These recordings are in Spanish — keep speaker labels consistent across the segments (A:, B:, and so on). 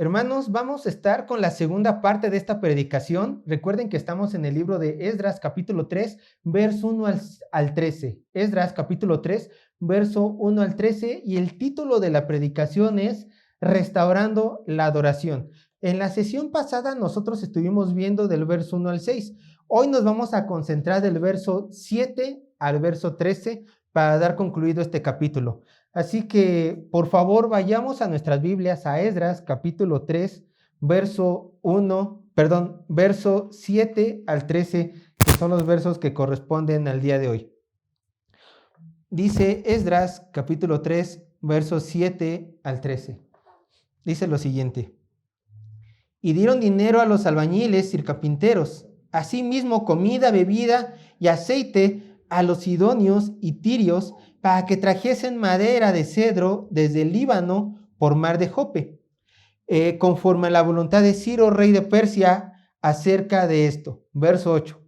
A: Hermanos, vamos a estar con la segunda parte de esta predicación. Recuerden que estamos en el libro de Esdras, capítulo 3, verso 1 al 13. Esdras, capítulo 3, verso 1 al 13, y el título de la predicación es Restaurando la adoración. En la sesión pasada nosotros estuvimos viendo del verso 1 al 6. Hoy nos vamos a concentrar del verso 7 al verso 13 para dar concluido este capítulo. Así que, por favor, vayamos a nuestras Biblias, a Esdras, capítulo 3, verso 7 al 13, que son los versos que corresponden al día de hoy. Dice Esdras, capítulo 3, versos 7 al 13. Dice lo siguiente: y dieron dinero a los albañiles y carpinteros, asimismo comida, bebida y aceite a los sidonios y tirios, para que trajesen madera de cedro desde el Líbano por mar de Jope, conforme a la voluntad de Ciro, rey de Persia, acerca de esto. Verso 8.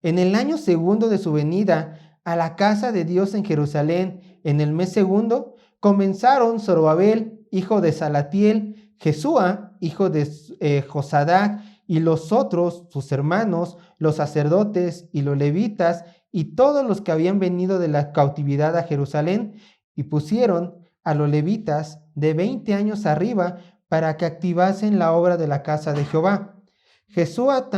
A: En el año segundo de su venida a la casa de Dios en Jerusalén, en el mes segundo, comenzaron Zorobabel, hijo de Salatiel, Jesúa, hijo de Josadac, y los otros, sus hermanos, los sacerdotes y los levitas, y todos los que habían venido de la cautividad a Jerusalén, y pusieron a los levitas de 20 años arriba para que activasen la obra de la casa de Jehová. Jesúa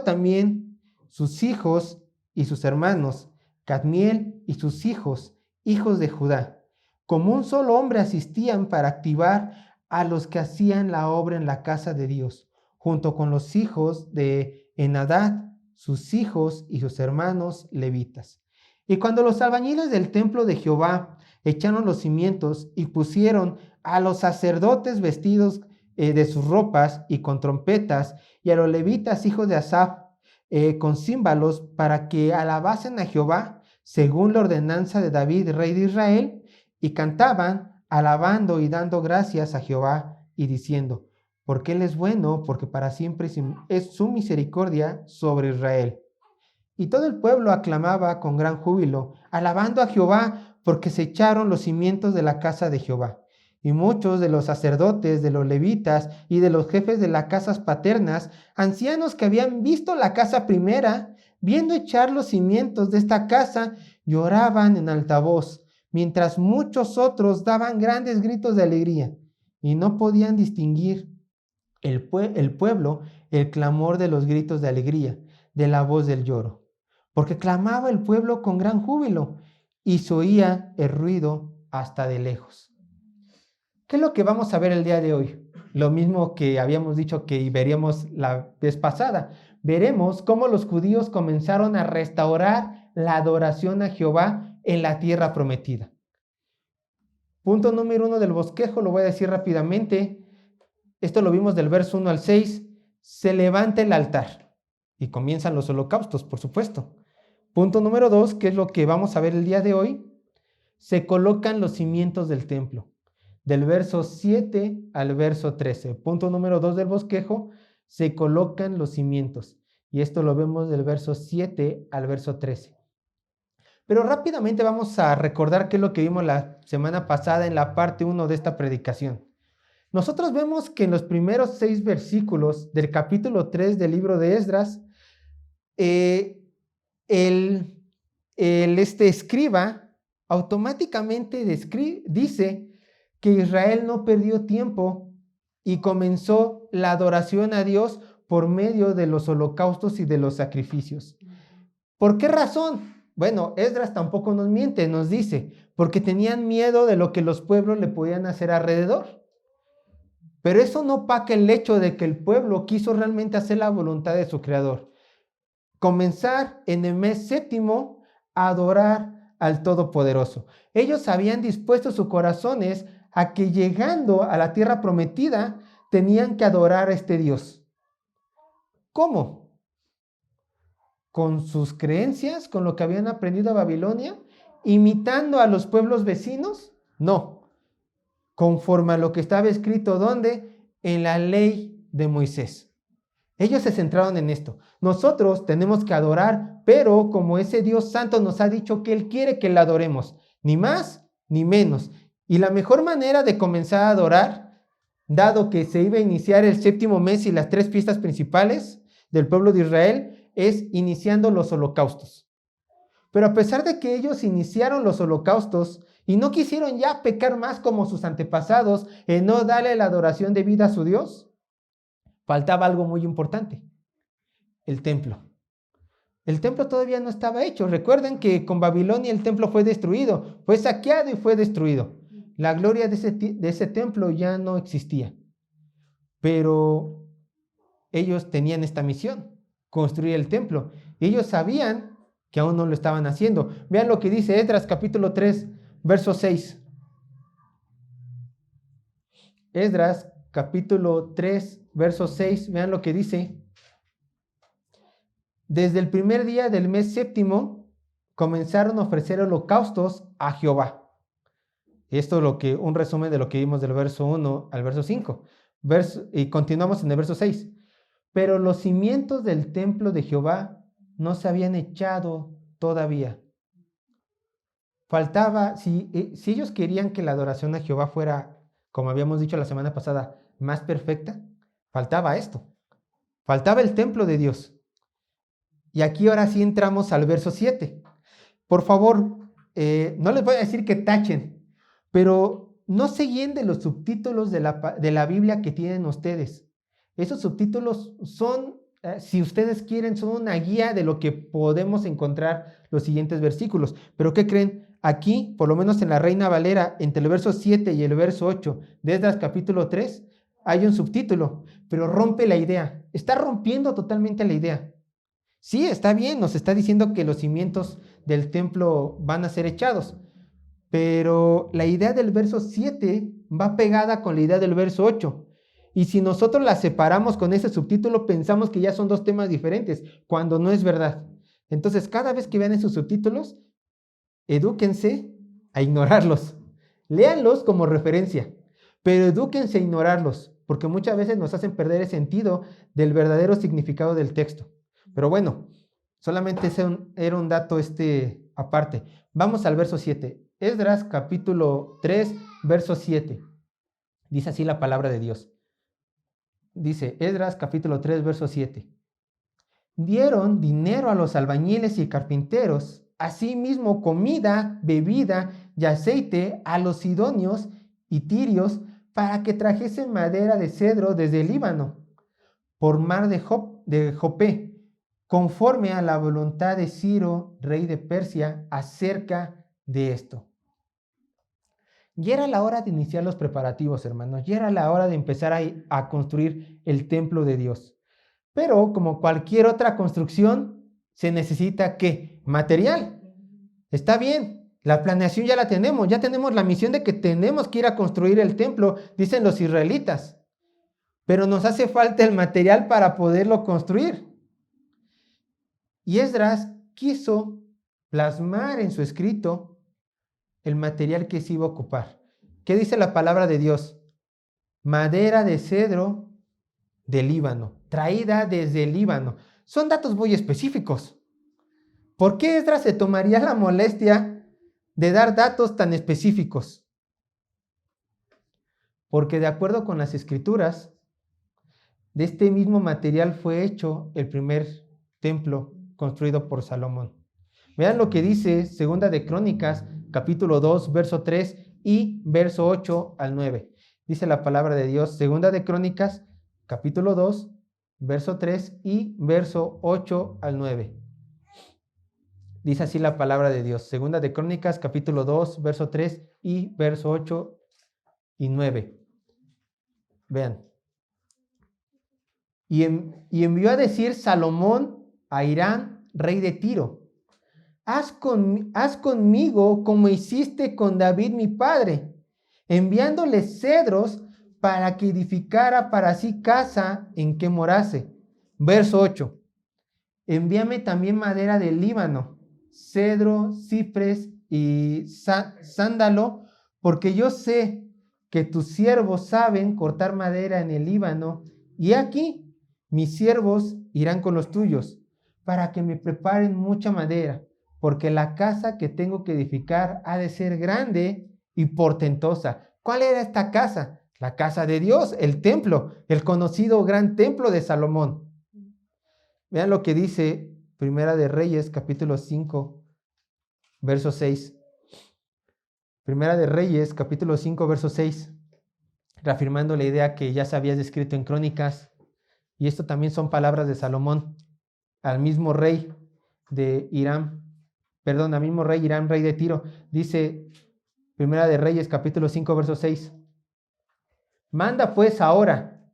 A: también, sus hijos y sus hermanos, Cadmiel y sus hijos, hijos de Judá, como un solo hombre asistían para activar a los que hacían la obra en la casa de Dios, junto con los hijos de Enadad, sus hijos y sus hermanos levitas. Y cuando los albañiles del templo de Jehová echaron los cimientos y pusieron a los sacerdotes vestidos de sus ropas y con trompetas, y a los levitas hijos de Asaf con címbalos, para que alabasen a Jehová según la ordenanza de David, rey de Israel, y cantaban, alabando y dando gracias a Jehová y diciendo: porque Él es bueno, porque para siempre es su misericordia sobre Israel. Y todo el pueblo aclamaba con gran júbilo, alabando a Jehová, porque se echaron los cimientos de la casa de Jehová. Y muchos de los sacerdotes, de los levitas y de los jefes de las casas paternas, ancianos que habían visto la casa primera, viendo echar los cimientos de esta casa, lloraban en alta voz, mientras muchos otros daban grandes gritos de alegría, y no podían distinguir el pueblo el clamor de los gritos de alegría, de la voz del lloro, porque clamaba el pueblo con gran júbilo, y se oía el ruido hasta de lejos. ¿Qué es lo que vamos a ver el día de hoy? Lo mismo que habíamos dicho que veríamos la vez pasada. Veremos cómo los judíos comenzaron a restaurar la adoración a Jehová en la tierra prometida. Punto número 1 del bosquejo, lo voy a decir rápidamente. Esto lo vimos del verso 1 al 6. Se levanta el altar y comienzan los holocaustos, por supuesto. Punto número 2, que es lo que vamos a ver el día de hoy. Se colocan los cimientos del templo, del verso 7 al verso 13. Punto número 2 del bosquejo, se colocan los cimientos. Y esto lo vemos del verso 7 al verso 13. Pero rápidamente vamos a recordar qué es lo que vimos la semana pasada en la parte 1 de esta predicación. Nosotros vemos que en los primeros 6 versículos del capítulo 3 del libro de Esdras, este escriba automáticamente dice que Israel no perdió tiempo y comenzó la adoración a Dios por medio de los holocaustos y de los sacrificios. ¿Por qué razón? Bueno, Esdras tampoco nos miente, nos dice, porque tenían miedo de lo que los pueblos le podían hacer alrededor. Pero eso no opaca el hecho de que el pueblo quiso realmente hacer la voluntad de su creador. Comenzar en el mes séptimo a adorar al Todopoderoso. Ellos habían dispuesto sus corazones a que llegando a la tierra prometida tenían que adorar a este Dios. ¿Cómo? ¿Con sus creencias, con lo que habían aprendido a Babilonia, imitando a los pueblos vecinos? No. Conforme a lo que estaba escrito, ¿dónde? En la ley de Moisés. Ellos se centraron en esto. Nosotros tenemos que adorar, pero como ese Dios santo nos ha dicho que Él quiere que le adoremos, ni más ni menos. Y la mejor manera de comenzar a adorar dado que se iba a iniciar el séptimo mes y las 3 fiestas principales del pueblo de Israel, es iniciando los holocaustos. Pero a pesar de que ellos iniciaron los holocaustos y no quisieron ya pecar más como sus antepasados en no darle la adoración debida a su Dios, faltaba algo muy importante: el templo. El templo todavía no estaba hecho. Recuerden que con Babilonia el templo fue destruido, fue saqueado y fue destruido. La gloria de ese templo ya no existía. Pero ellos tenían esta misión: construir el templo. Ellos sabían que aún no lo estaban haciendo. Vean lo que dice Esdras capítulo 3, verso 6. Esdras capítulo 3, verso 6. Vean lo que dice. Desde el primer día del mes séptimo comenzaron a ofrecer holocaustos a Jehová. Esto es un resumen de lo que vimos del verso 1 al verso 5. Y continuamos en el verso 6. Pero los cimientos del templo de Jehová no se habían echado todavía. Faltaba, si ellos querían que la adoración a Jehová fuera, como habíamos dicho la semana pasada, más perfecta, faltaba esto. Faltaba el templo de Dios. Y aquí ahora sí entramos al verso 7. Por favor, no les voy a decir que tachen, pero no se guíen de los subtítulos de la Biblia que tienen ustedes. Esos subtítulos son, si ustedes quieren, son una guía de lo que podemos encontrar los siguientes versículos. Pero ¿qué creen? Aquí, por lo menos en la Reina Valera, entre el verso 7 y el verso 8 de Esdras capítulo 3, hay un subtítulo, pero rompe la idea. Está rompiendo totalmente la idea. Sí, está bien, nos está diciendo que los cimientos del templo van a ser echados, pero la idea del verso 7 va pegada con la idea del verso 8. Y si nosotros la separamos con ese subtítulo, pensamos que ya son dos temas diferentes, cuando no es verdad. Entonces, cada vez que vean esos subtítulos, edúquense a ignorarlos. Léanlos como referencia, pero edúquense a ignorarlos, porque muchas veces nos hacen perder el sentido del verdadero significado del texto. Pero bueno, solamente era un dato aparte. Vamos al verso 7. Esdras capítulo 3, verso 7. Dice así la palabra de Dios. Dice Esdras capítulo 3, verso 7. Dieron dinero a los albañiles y carpinteros, asimismo comida, bebida y aceite a los sidonios y tirios para que trajesen madera de cedro desde el Líbano, por mar de Jope, conforme a la voluntad de Ciro, rey de Persia, acerca de esto. Ya era la hora de iniciar los preparativos, hermanos. Ya era la hora de empezar a construir el templo de Dios. Pero como cualquier otra construcción, se necesita ¿qué? Material. Está bien, la planeación ya la tenemos. Ya tenemos la misión de que tenemos que ir a construir el templo, dicen los israelitas. Pero nos hace falta el material para poderlo construir. Y Esdras quiso plasmar en su escrito el material que se iba a ocupar. ¿Qué dice la palabra de Dios? Madera de cedro del Líbano, traída desde el Líbano. Son datos muy específicos. ¿Por qué Esdras se tomaría la molestia de dar datos tan específicos? Porque de acuerdo con las escrituras, de este mismo material fue hecho el primer templo construido por Salomón. Vean lo que dice Segunda de Crónicas, capítulo 2, verso 3 y verso 8 al 9. Dice la palabra de Dios, Segunda de Crónicas, capítulo 2, verso 3 y verso 8 al 9. Dice así la palabra de Dios, Segunda de Crónicas, capítulo 2, verso 3 y verso 8 y 9. Vean. Y envió a decir Salomón a Hirán, rey de Tiro: haz conmigo como hiciste con David mi padre, enviándole cedros para que edificara para sí casa en que morase. Verso 8. Envíame también madera del Líbano, cedro, cipres y sándalo, porque yo sé que tus siervos saben cortar madera en el Líbano, y aquí mis siervos irán con los tuyos, para que me preparen mucha madera, porque la casa que tengo que edificar ha de ser grande y portentosa. ¿Cuál era esta casa? La casa de Dios, el templo, el conocido gran templo de Salomón. Vean lo que dice Primera de Reyes, capítulo 5, verso 6. Primera de Reyes, capítulo 5, verso 6, reafirmando la idea que ya se había descrito en Crónicas, y esto también son palabras de Salomón, al mismo rey de Hiram, al mismo rey Hiram, rey de Tiro. Dice Primera de Reyes, capítulo 5, verso 6, manda pues ahora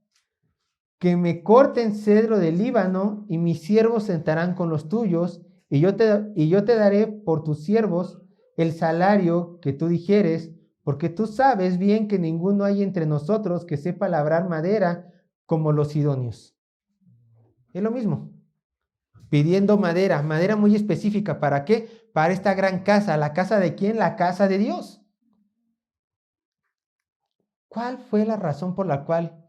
A: que me corten cedro del Líbano, y mis siervos sentarán con los tuyos, y yo te daré por tus siervos el salario que tú dijeres, porque tú sabes bien que ninguno hay entre nosotros que sepa labrar madera como los sidonios. Es lo mismo, pidiendo madera muy específica. ¿Para qué? Para esta gran casa. ¿La casa de quién? La casa de Dios. ¿Cuál fue la razón por la cual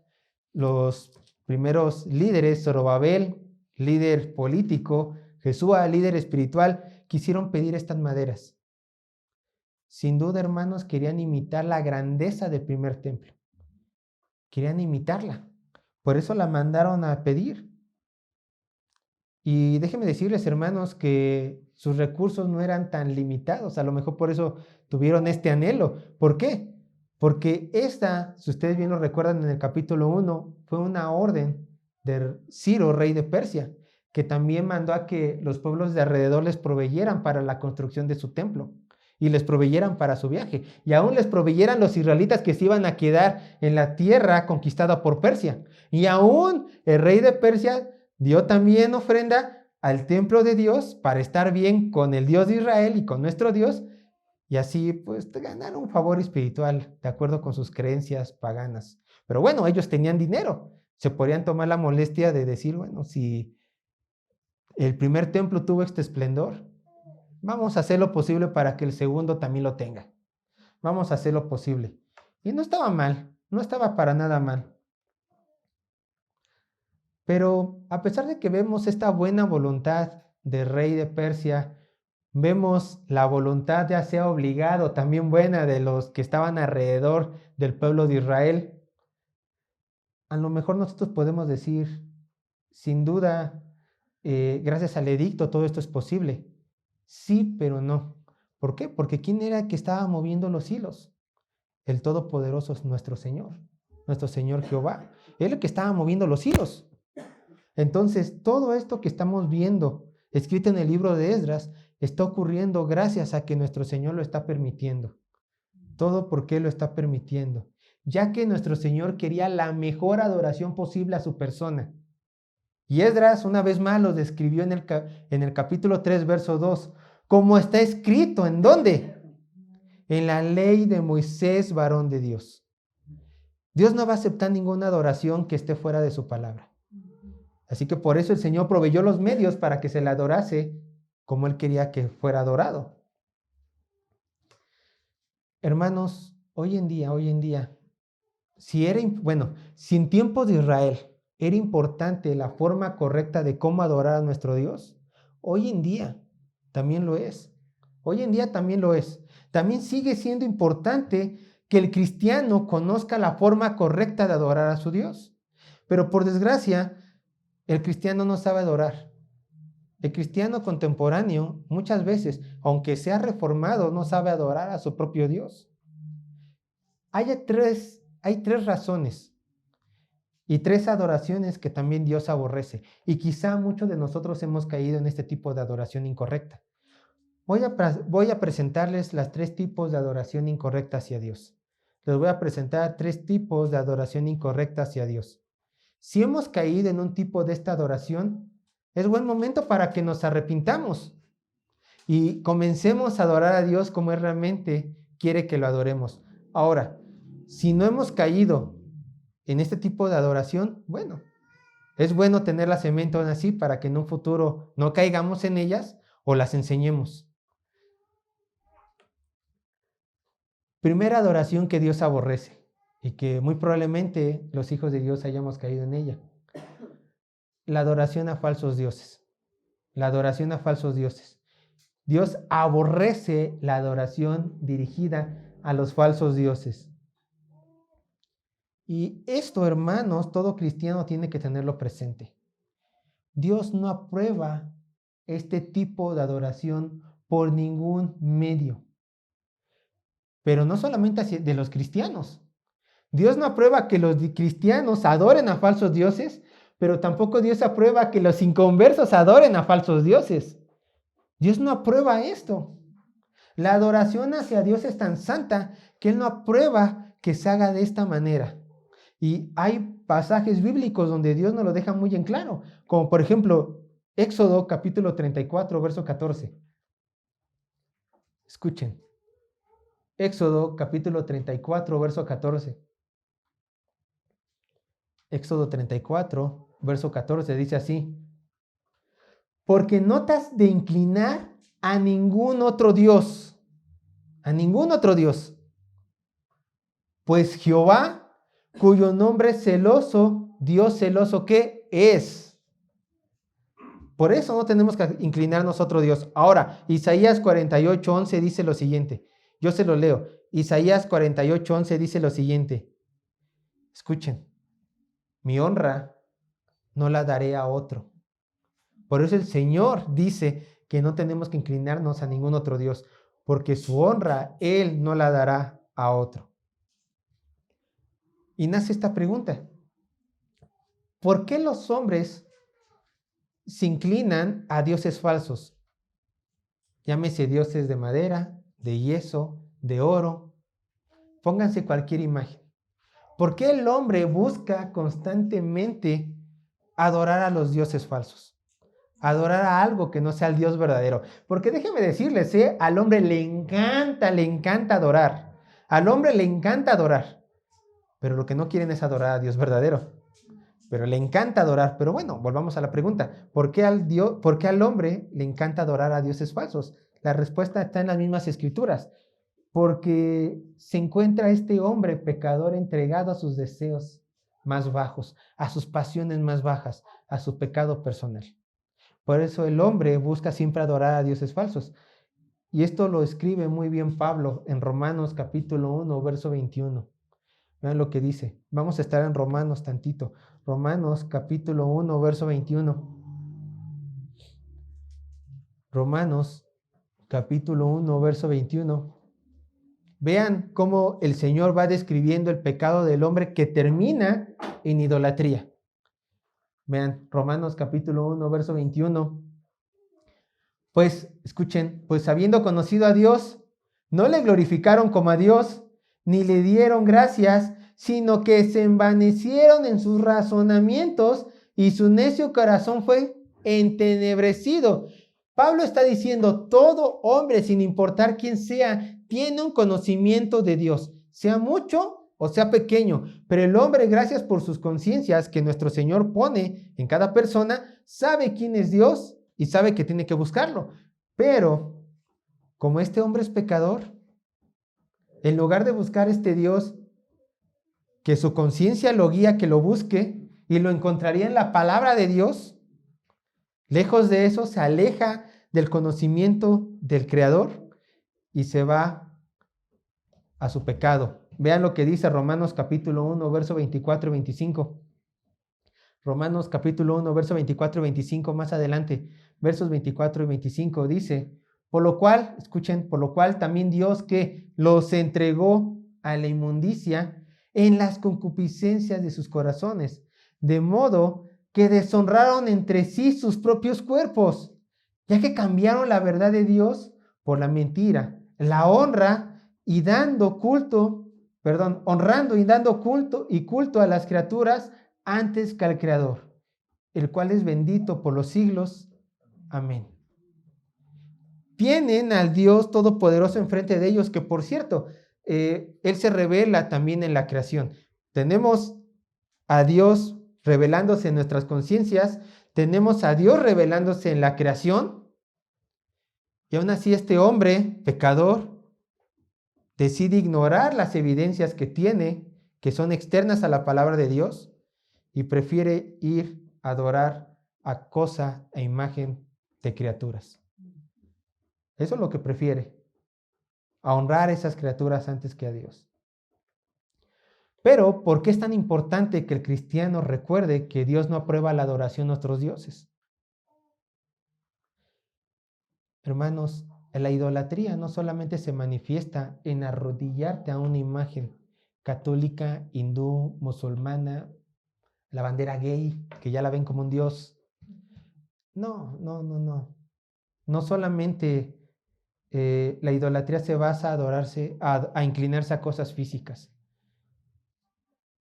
A: los primeros líderes, Zorobabel, líder político, Jesúa, líder espiritual, quisieron pedir estas maderas? Sin duda, hermanos, querían imitar la grandeza del primer templo. Querían imitarla. Por eso la mandaron a pedir. Y déjenme decirles, hermanos, que sus recursos no eran tan limitados. A lo mejor por eso tuvieron este anhelo. ¿Por qué? Porque esta, si ustedes bien lo recuerdan en el capítulo 1, fue una orden de Ciro, rey de Persia, que también mandó a que los pueblos de alrededor les proveyeran para la construcción de su templo y les proveyeran para su viaje. Y aún les proveyeran los israelitas que se iban a quedar en la tierra conquistada por Persia. Y aún el rey de Persia dio también ofrenda al templo de Dios para estar bien con el Dios de Israel y con nuestro Dios, y así pues ganar un favor espiritual de acuerdo con sus creencias paganas. Pero bueno, ellos tenían dinero, se podían tomar la molestia de decir, bueno, si el primer templo tuvo este esplendor, vamos a hacer lo posible para que el segundo también lo tenga. Vamos a hacer lo posible. Y no estaba mal, no estaba para nada mal. Pero a pesar de que vemos esta buena voluntad del rey de Persia, vemos la voluntad ya sea obligado, también buena de los que estaban alrededor del pueblo de Israel. A lo mejor nosotros podemos decir, sin duda, gracias al edicto todo esto es posible. Sí, pero no. ¿Por qué? Porque ¿quién era el que estaba moviendo los hilos? El Todopoderoso es nuestro Señor Jehová. Él es el que estaba moviendo los hilos. Entonces, todo esto que estamos viendo, escrito en el libro de Esdras, está ocurriendo gracias a que nuestro Señor lo está permitiendo. Todo porque Él lo está permitiendo, ya que nuestro Señor quería la mejor adoración posible a su persona. Y Esdras, una vez más, lo describió en el capítulo 3, verso 2, como está escrito, ¿en dónde? En la ley de Moisés, varón de Dios. Dios no va a aceptar ninguna adoración que esté fuera de su palabra. Así que por eso el Señor proveyó los medios para que se le adorase como Él quería que fuera adorado. Hermanos, hoy en día, si en tiempos de Israel era importante la forma correcta de cómo adorar a nuestro Dios, hoy en día también lo es. Hoy en día también lo es. También sigue siendo importante que el cristiano conozca la forma correcta de adorar a su Dios. Pero por desgracia, el cristiano no sabe adorar. El cristiano contemporáneo muchas veces, aunque sea reformado, no sabe adorar a su propio Dios. Hay tres razones y tres adoraciones que también Dios aborrece. Y quizá muchos de nosotros hemos caído en este tipo de adoración incorrecta. Voy a presentarles los tres tipos de adoración incorrecta hacia Dios. Les voy a presentar tres tipos de adoración incorrecta hacia Dios. Si hemos caído en un tipo de esta adoración, es buen momento para que nos arrepintamos y comencemos a adorar a Dios como Él realmente quiere que lo adoremos. Ahora, si no hemos caído en este tipo de adoración, bueno, es bueno tenerlas en mente aún así para que en un futuro no caigamos en ellas o las enseñemos. Primera adoración que Dios aborrece y que muy probablemente los hijos de Dios hayamos caído en ella. La adoración a falsos dioses. La adoración a falsos dioses. Dios aborrece la adoración dirigida a los falsos dioses. Y esto, hermanos, todo cristiano tiene que tenerlo presente. Dios no aprueba este tipo de adoración por ningún medio. Pero no solamente de los cristianos. Dios no aprueba que los cristianos adoren a falsos dioses, pero tampoco Dios aprueba que los inconversos adoren a falsos dioses. Dios no aprueba esto. La adoración hacia Dios es tan santa que Él no aprueba que se haga de esta manera. Y hay pasajes bíblicos donde Dios nos lo deja muy en claro, como por ejemplo Éxodo capítulo 34, verso 14. Escuchen. Éxodo capítulo 34, verso 14. Éxodo 34, verso 14 dice así: porque no te has de inclinar a ningún otro Dios, pues Jehová, cuyo nombre es celoso, Dios celoso, ¿qué es? Por eso no tenemos que inclinarnos a otro Dios. Ahora, Isaías 48, 11 dice lo siguiente. Yo se lo leo. Isaías 48, 11 dice lo siguiente. Escuchen. Mi honra no la daré a otro. Por eso el Señor dice que no tenemos que inclinarnos a ningún otro Dios, porque su honra Él no la dará a otro. Y nace esta pregunta. ¿Por qué los hombres se inclinan a dioses falsos? Llámese dioses de madera, de yeso, de oro. Pónganse cualquier imagen. ¿Por qué el hombre busca constantemente adorar a los dioses falsos? Adorar a algo que no sea el Dios verdadero. Porque déjenme decirles, al hombre le encanta adorar. Al hombre le encanta adorar. Pero lo que no quieren es adorar a Dios verdadero. Pero le encanta adorar. Pero bueno, volvamos a la pregunta. ¿Por qué al hombre le encanta adorar a dioses falsos? La respuesta está en las mismas escrituras. Porque se encuentra este hombre pecador entregado a sus deseos más bajos, a sus pasiones más bajas, a su pecado personal. Por eso el hombre busca siempre adorar a dioses falsos. Y esto lo escribe muy bien Pablo en Romanos capítulo 1, verso 21. Vean lo que dice. Vamos a estar en Romanos tantito. Romanos capítulo 1, verso 21. Romanos capítulo 1, verso 21. Vean cómo el Señor va describiendo el pecado del hombre que termina en idolatría. Vean, Romanos capítulo 1, verso 21. Pues, escuchen, pues habiendo conocido a Dios, no le glorificaron como a Dios, ni le dieron gracias, sino que se envanecieron en sus razonamientos y su necio corazón fue entenebrecido. Pablo está diciendo, todo hombre, sin importar quién sea, tiene un conocimiento de Dios, sea mucho o sea pequeño, pero el hombre, gracias por sus conciencias que nuestro Señor pone en cada persona, sabe quién es Dios y sabe que tiene que buscarlo. Pero, como este hombre es pecador, en lugar de buscar este Dios, que su conciencia lo guía, que lo busque y lo encontraría en la palabra de Dios, lejos de eso se aleja del conocimiento del Creador y se va a su pecado. Vean lo que dice Romanos capítulo 1, verso 24 y 25. Romanos capítulo 1, verso 24 y 25, más adelante, versos 24 y 25, dice, por lo cual, escuchen, por lo cual también Dios que los entregó a la inmundicia en las concupiscencias de sus corazones, de modo que deshonraron entre sí sus propios cuerpos, ya que cambiaron la verdad de Dios por la mentira, la honra y dando culto, honrando y dando culto a las criaturas antes que al Creador, el cual es bendito por los siglos. Amén. Tienen al Dios Todopoderoso enfrente de ellos, que por cierto, Él se revela también en la creación. Tenemos a Dios revelándose en nuestras conciencias, tenemos a Dios revelándose en la creación, y aún así este hombre pecador decide ignorar las evidencias que tiene, que son externas a la palabra de Dios, y prefiere ir a adorar a cosa e imagen de criaturas. Eso es lo que prefiere, a honrar a esas criaturas antes que a Dios. Pero, ¿por qué es tan importante que el cristiano recuerde que Dios no aprueba la adoración a otros dioses? Hermanos, la idolatría no solamente se manifiesta en arrodillarte a una imagen católica, hindú, musulmana, la bandera gay, que ya la ven como un dios. No, no, no, no. No solamente la idolatría se basa a adorarse, a inclinarse a cosas físicas.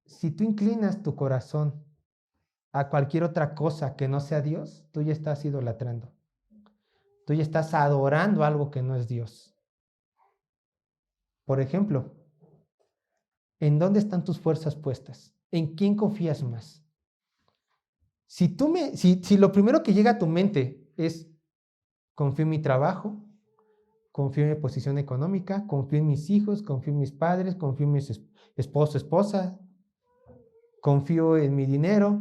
A: Si tú inclinas tu corazón a cualquier otra cosa que no sea Dios, tú ya estás idolatrando. Tú ya estás adorando algo que no es Dios. Por ejemplo, ¿en dónde están tus fuerzas puestas? ¿En quién confías más? Si lo primero que llega a tu mente es confío en mi trabajo, confío en mi posición económica, confío en mis hijos, confío en mis padres, confío en mi esposo, esposa, confío en mi dinero,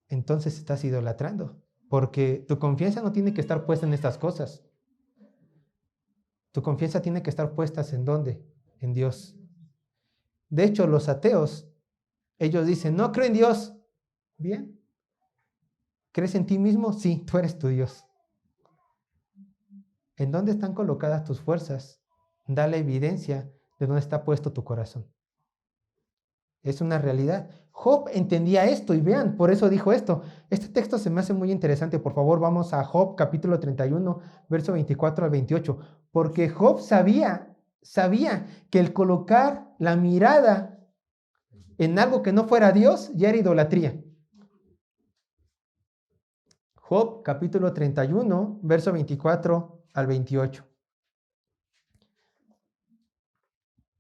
A: entonces estás idolatrando, porque tu confianza no tiene que estar puesta en estas cosas. Tu confianza tiene que estar puesta ¿en dónde? En Dios. De hecho, los ateos, ellos dicen, no creo en Dios. Bien. ¿Crees en ti mismo? Sí, tú eres tu Dios. ¿En dónde están colocadas tus fuerzas? Da la evidencia de dónde está puesto tu corazón. Es una realidad. Job entendía esto y vean, por eso dijo esto. Este texto se me hace muy interesante. Por favor, vamos a Job capítulo 31, verso 24 al 28. Porque Job sabía que el colocar la mirada en algo que no fuera Dios ya era idolatría. Job capítulo 31, verso 24 al 28.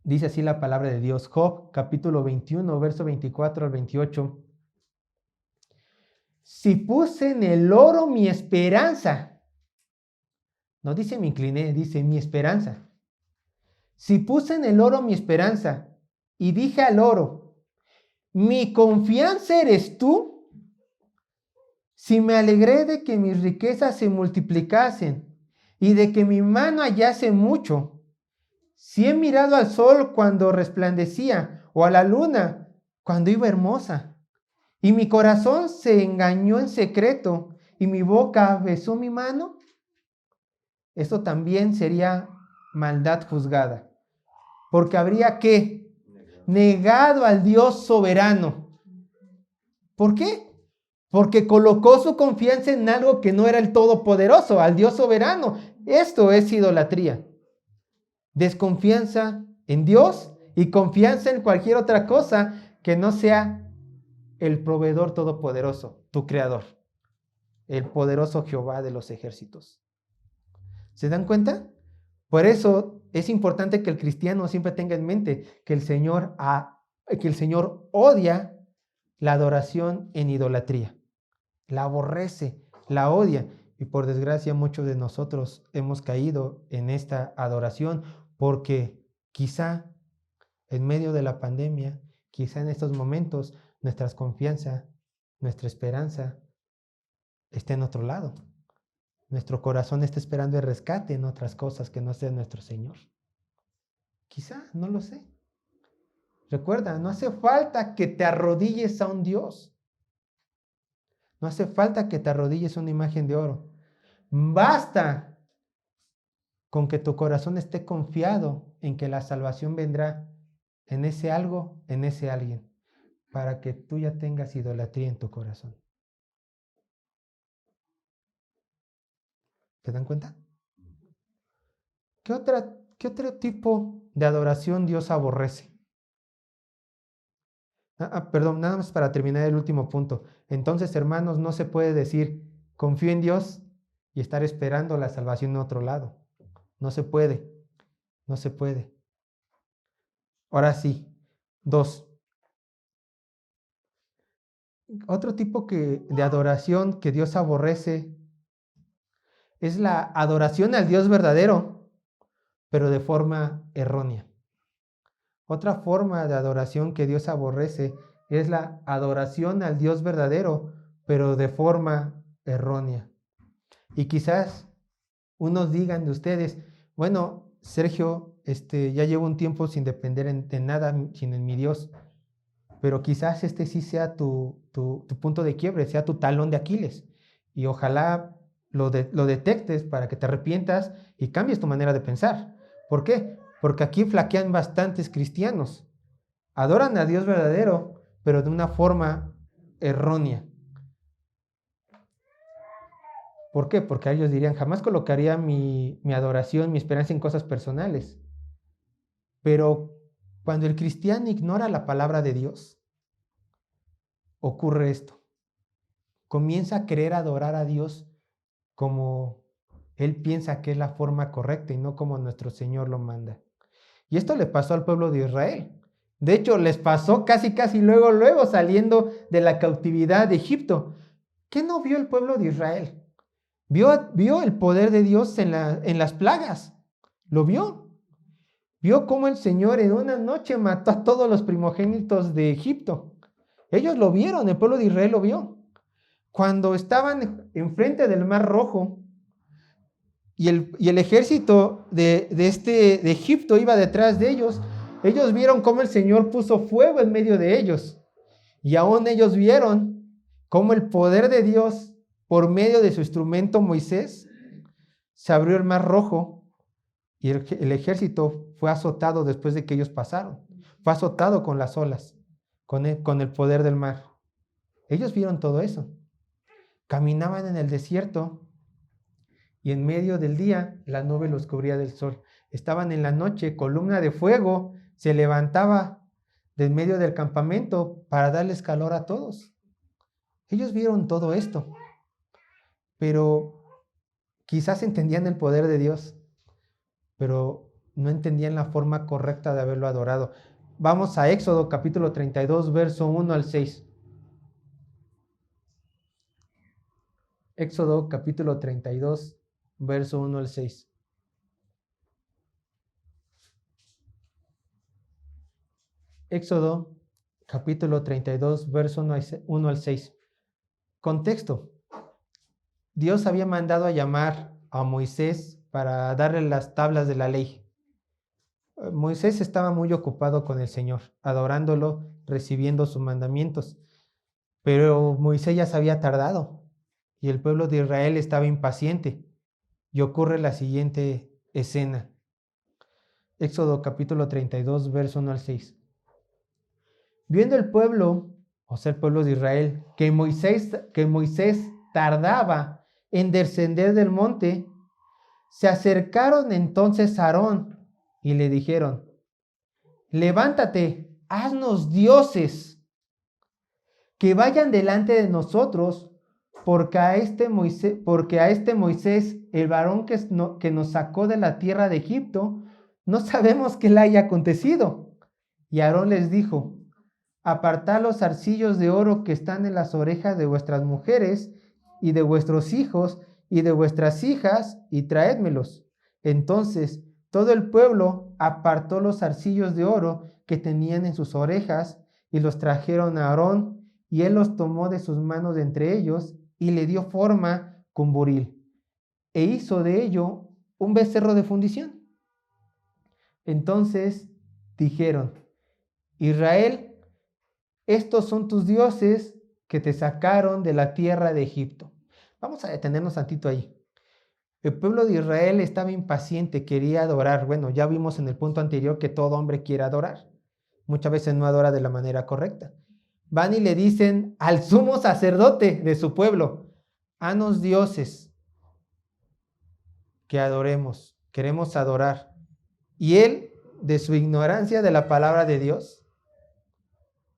A: Dice así la palabra de Dios. Job capítulo 21, verso 24 al 28. Si puse en el oro mi esperanza, no dice me incliné, dice mi esperanza. Si puse en el oro mi esperanza y dije al oro, mi confianza eres tú, si me alegré de que mis riquezas se multiplicasen y de que mi mano hallase mucho, si he mirado al sol cuando resplandecía o a la luna cuando iba hermosa, y mi corazón se engañó en secreto y mi boca besó mi mano, esto también sería maldad juzgada, porque habría que negado al Dios soberano. ¿Por qué? Porque colocó su confianza en algo que no era el todopoderoso, al Dios soberano. Esto es idolatría. Desconfianza en Dios y confianza en cualquier otra cosa que no sea el proveedor todopoderoso, tu creador, el poderoso Jehová de los ejércitos. ¿Se dan cuenta? Por eso es importante que el cristiano siempre tenga en mente que el Señor odia la adoración en idolatría. La aborrece, la odia. Y por desgracia muchos de nosotros hemos caído en esta adoración porque quizá en medio de la pandemia, quizá en estos momentos, nuestra confianza, nuestra esperanza está en otro lado. Nuestro corazón está esperando el rescate en otras cosas que no sea nuestro Señor. Quizá, no lo sé. Recuerda, no hace falta que te arrodilles a un Dios. No hace falta que te arrodilles a una imagen de oro. Basta con que tu corazón esté confiado en que la salvación vendrá en ese algo, en ese alguien, para que tú ya tengas idolatría en tu corazón. ¿Se dan cuenta? ¿Qué otro tipo de adoración Dios aborrece? Perdón, nada más para terminar el último punto. Entonces, hermanos, no se puede decir, confío en Dios y estar esperando la salvación en otro lado. No se puede. No se puede. Ahora sí. 2. Otro tipo de adoración que Dios aborrece es la adoración al Dios verdadero, pero de forma errónea. Otra forma de adoración que Dios aborrece es la adoración al Dios verdadero, pero de forma errónea. Y quizás unos digan de ustedes, bueno, Sergio, ya llevo un tiempo sin depender de nada, sino en mi Dios, pero quizás este sí sea tu punto de quiebre, sea tu talón de Aquiles, y ojalá lo detectes para que te arrepientas y cambies tu manera de pensar. ¿Por qué? Porque aquí flaquean bastantes cristianos. Adoran a Dios verdadero, pero de una forma errónea. ¿Por qué? Porque ellos dirían, jamás colocaría mi adoración, mi esperanza en cosas personales. Pero cuando el cristiano ignora la palabra de Dios, ocurre esto. Comienza a querer adorar a Dios como él piensa que es la forma correcta y no como nuestro Señor lo manda. Y esto le pasó al pueblo de Israel. De hecho, les pasó casi luego saliendo de la cautividad de Egipto. ¿Qué no vio el pueblo de Israel? Vio el poder de Dios en las plagas. Lo vio. Vio cómo el Señor en una noche mató a todos los primogénitos de Egipto. Ellos lo vieron, el pueblo de Israel lo vio. Cuando estaban enfrente del Mar Rojo y el ejército de Egipto iba detrás de ellos, ellos vieron cómo el Señor puso fuego en medio de ellos. Y aún ellos vieron cómo el poder de Dios, por medio de su instrumento Moisés, se abrió el Mar Rojo y el ejército fue azotado después de que ellos pasaron. Fue azotado con las olas, con el poder del mar. Ellos vieron todo eso. Caminaban en el desierto y en medio del día la nube los cubría del sol. Estaban en la noche, columna de fuego se levantaba del medio del campamento para darles calor a todos. Ellos vieron todo esto, pero quizás entendían el poder de Dios, pero no entendían la forma correcta de haberlo adorado. Vamos a Éxodo capítulo 32, verso 1 al 6. Éxodo capítulo 32, verso 1 al 6. Éxodo capítulo 32, verso 1 al 6. Contexto. Dios había mandado a llamar a Moisés para darle las tablas de la ley. Moisés estaba muy ocupado con el Señor, adorándolo, recibiendo sus mandamientos. Pero Moisés ya se había tardado y el pueblo de Israel estaba impaciente. Y ocurre la siguiente escena. Éxodo capítulo 32, verso 1 al 6. Viendo el pueblo, o sea, el pueblo de Israel, que Moisés tardaba en descender del monte, se acercaron entonces a Aarón y le dijeron: levántate, haznos dioses que vayan delante de nosotros, porque a este Moisés, el varón que nos sacó de la tierra de Egipto, no sabemos qué le haya acontecido. Y Aarón les dijo: apartad los zarcillos de oro que están en las orejas de vuestras mujeres y de vuestros hijos y de vuestras hijas, y traédmelos. Entonces todo el pueblo apartó los zarcillos de oro que tenían en sus orejas y los trajeron a Aarón, y él los tomó de sus manos de entre ellos y le dio forma con buril, e hizo de ello un becerro de fundición. Entonces dijeron: Israel, estos son tus dioses que te sacaron de la tierra de Egipto. Vamos a detenernos tantito ahí. El pueblo de Israel estaba impaciente, quería adorar. Bueno, ya vimos en el punto anterior que todo hombre quiere adorar. Muchas veces no adora de la manera correcta. Van y le dicen al sumo sacerdote de su pueblo: haznos dioses que adoremos, queremos adorar. Y él, de su ignorancia de la palabra de Dios,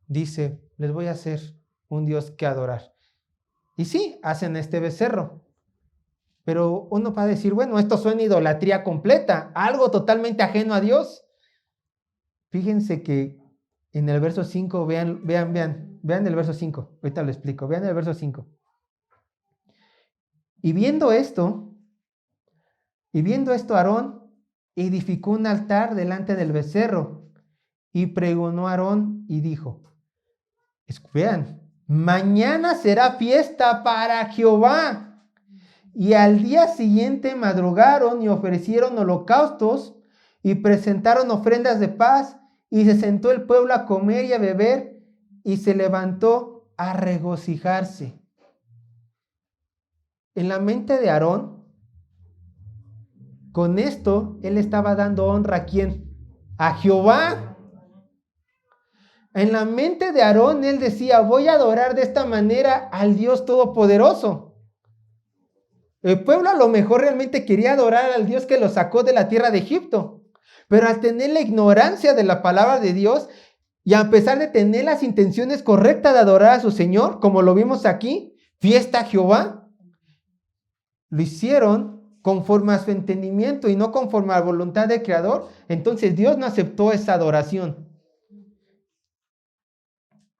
A: dice: les voy a hacer un Dios que adorar. Y sí, hacen este becerro. Pero uno va a decir: bueno, esto suena idolatría completa, algo totalmente ajeno a Dios. Fíjense que en el verso 5, vean el verso 5, ahorita lo explico, vean el verso 5. Y viendo esto, Aarón edificó un altar delante del becerro y pregonó a Aarón y dijo: vean, mañana será fiesta para Jehová. Y al día siguiente madrugaron y ofrecieron holocaustos y presentaron ofrendas de paz, y se sentó el pueblo a comer y a beber, y se levantó a regocijarse. En la mente de Aarón, con esto, él estaba dando honra ¿a quién? A Jehová. En la mente de Aarón, él decía, voy a adorar de esta manera al Dios Todopoderoso. El pueblo a lo mejor realmente quería adorar al Dios que lo sacó de la tierra de Egipto. Pero al tener la ignorancia de la palabra de Dios, y a pesar de tener las intenciones correctas de adorar a su Señor, como lo vimos aquí, fiesta a Jehová, lo hicieron conforme a su entendimiento y no conforme a la voluntad del Creador. Entonces Dios no aceptó esa adoración.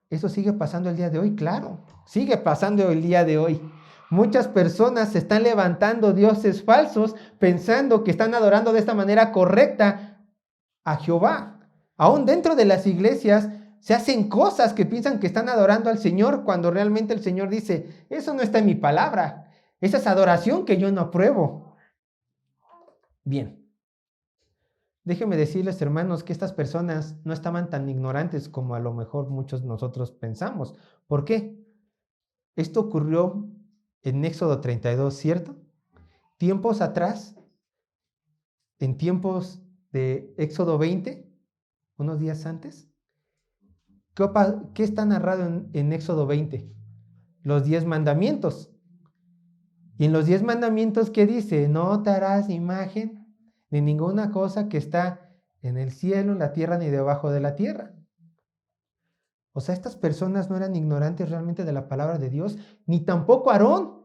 A: ¿Eso sigue pasando el día de hoy? Claro, sigue pasando el día de hoy. Muchas personas se están levantando dioses falsos pensando que están adorando de esta manera correcta a Jehová. Aún dentro de las iglesias se hacen cosas que piensan que están adorando al Señor cuando realmente el Señor dice, eso no está en mi palabra. Esa es adoración que yo no apruebo. Bien. Déjenme decirles, hermanos, que estas personas no estaban tan ignorantes como a lo mejor muchos de nosotros pensamos. ¿Por qué? Esto ocurrió en Éxodo 32, ¿cierto? Tiempos atrás, en tiempos de Éxodo 20, unos días antes. ¿Qué está narrado en Éxodo 20? Los 10 mandamientos. Y en los 10 mandamientos, ¿qué dice? No te harás imagen ni ninguna cosa que está en el cielo, en la tierra, ni debajo de la tierra. O sea, estas personas no eran ignorantes realmente de la palabra de Dios, ni tampoco Aarón.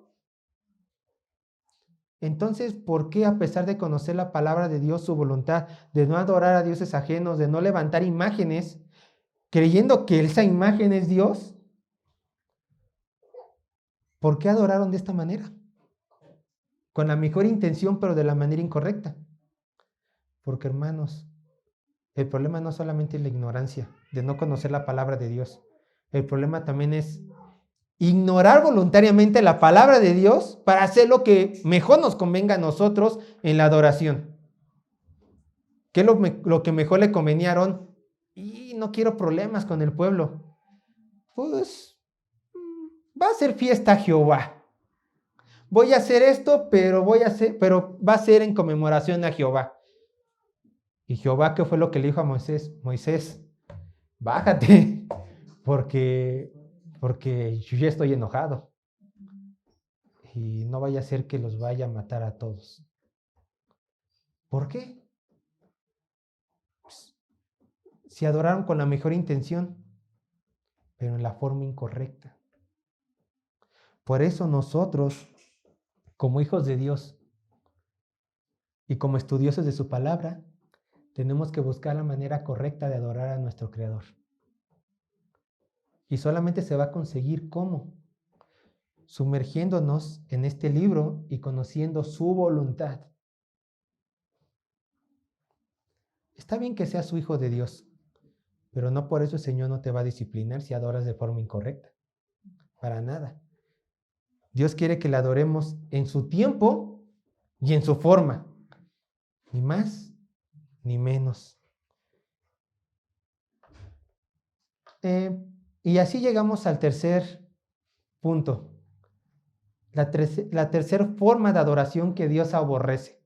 A: Entonces, ¿por qué a pesar de conocer la palabra de Dios, su voluntad de no adorar a dioses ajenos, de no levantar imágenes, creyendo que esa imagen es Dios, por qué adoraron de esta manera? Con la mejor intención, pero de la manera incorrecta. Porque, hermanos, el problema no solamente es la ignorancia, de no conocer la palabra de Dios. El problema también es ignorar voluntariamente la palabra de Dios para hacer lo que mejor nos convenga a nosotros en la adoración. ¿Qué es lo que mejor le convenía a Aarón? Y no quiero problemas con el pueblo. Pues va a ser fiesta a Jehová. Voy a hacer esto, pero va a ser en conmemoración a Jehová. Y Jehová, ¿qué fue lo que le dijo a Moisés? Moisés, bájate, porque yo ya estoy enojado. Y no vaya a ser que los vaya a matar a todos. ¿Por qué? Pues, si adoraron con la mejor intención, pero en la forma incorrecta. Por eso nosotros, como hijos de Dios y como estudiosos de su palabra, tenemos que buscar la manera correcta de adorar a nuestro Creador. Y solamente se va a conseguir ¿cómo? Sumergiéndonos en este libro y conociendo su voluntad. Está bien que seas su hijo de Dios, pero no por eso el Señor no te va a disciplinar si adoras de forma incorrecta. Para nada. Dios quiere que le adoremos en su tiempo y en su forma. Ni más ni menos. Y así llegamos al tercer punto. La tercera forma de adoración que Dios aborrece.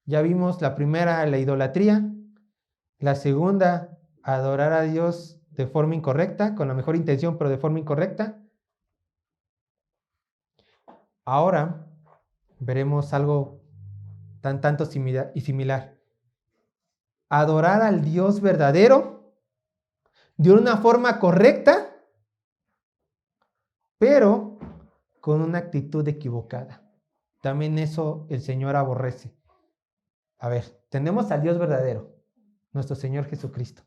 A: Ya vimos la primera, la idolatría. La segunda, adorar a Dios de forma incorrecta, con la mejor intención, pero de forma incorrecta. Ahora veremos algo tanto similar. Adorar al Dios verdadero de una forma correcta, pero con una actitud equivocada. También eso el Señor aborrece. A ver, tenemos al Dios verdadero, nuestro Señor Jesucristo.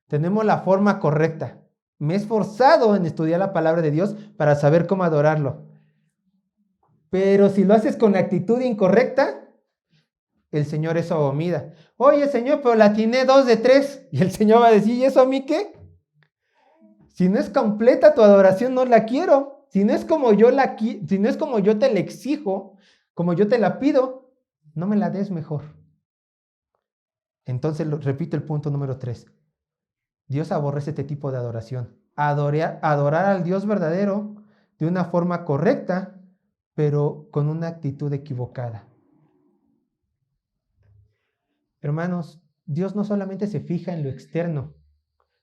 A: Tenemos la forma correcta. Me he esforzado en estudiar la palabra de Dios para saber cómo adorarlo. Pero si lo haces con la actitud incorrecta, el Señor eso abomina. Oye, Señor, pero la atiné 2 de 3. Y el Señor va a decir, ¿y eso a mí qué? Si no es completa tu adoración, no la quiero. Si no es como yo te la exijo, como yo te la pido, no me la des mejor. Entonces, repito el punto número 3. Dios aborrece este tipo de adoración. Adorar al Dios verdadero de una forma correcta, pero con una actitud equivocada. Hermanos, Dios no solamente se fija en lo externo.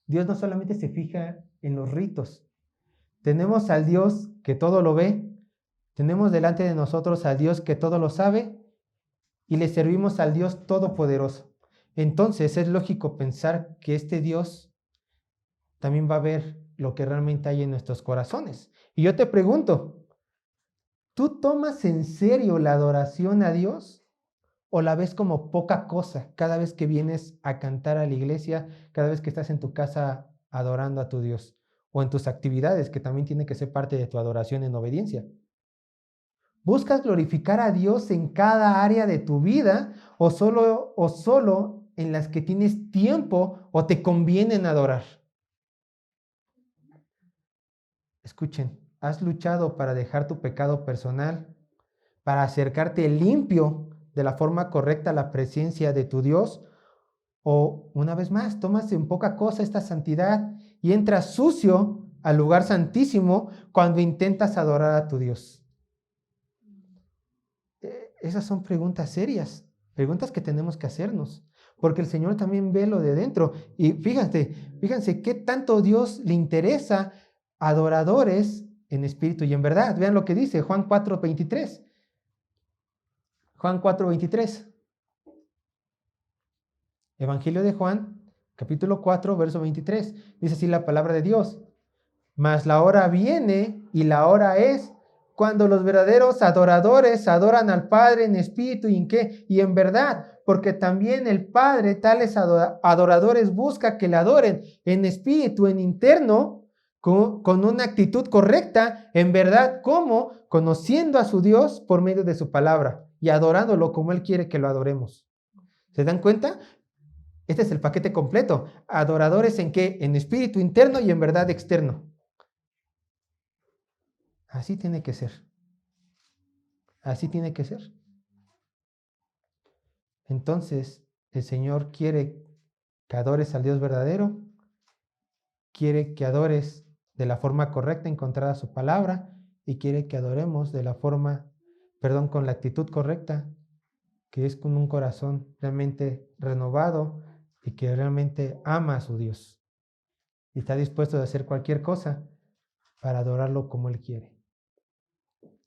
A: Dios no solamente se fija en los ritos. Tenemos al Dios que todo lo ve. Tenemos delante de nosotros al Dios que todo lo sabe. Y le servimos al Dios todopoderoso. Entonces es lógico pensar que este Dios también va a ver lo que realmente hay en nuestros corazones. Y yo te pregunto, ¿tú tomas en serio la adoración a Dios o la ves como poca cosa cada vez que vienes a cantar a la iglesia, cada vez que estás en tu casa adorando a tu Dios o en tus actividades, que también tiene que ser parte de tu adoración en obediencia? ¿Buscas glorificar a Dios en cada área de tu vida o solo en las que tienes tiempo o te conviene adorar? Escuchen, ¿has luchado para dejar tu pecado personal, para acercarte limpio de la forma correcta a la presencia de tu Dios? O, una vez más, tomas en poca cosa esta santidad y entras sucio al lugar santísimo cuando intentas adorar a tu Dios. Esas son preguntas serias, preguntas que tenemos que hacernos, porque el Señor también ve lo de dentro. Y fíjense qué tanto Dios le interesa adoradores en espíritu y en verdad. Vean lo que dice Juan 4:23. Juan 4:23. Evangelio de Juan, capítulo 4, verso 23. Dice así la palabra de Dios. Mas la hora viene y la hora es cuando los verdaderos adoradores adoran al Padre en espíritu y en verdad, porque también el Padre tales adoradores busca que le adoren en espíritu, en interno, con una actitud correcta, en verdad, como conociendo a su Dios por medio de su palabra y adorándolo como Él quiere que lo adoremos. ¿Se dan cuenta? Este es el paquete completo. Adoradores en qué? En espíritu interno y en verdad externo. Así tiene que ser. Así tiene que ser. Entonces, el Señor quiere que adores al Dios verdadero, quiere que adores de la forma correcta encontrada su palabra y quiere que adoremos de la forma, con la actitud correcta, que es con un corazón realmente renovado y que realmente ama a su Dios y está dispuesto a hacer cualquier cosa para adorarlo como Él quiere,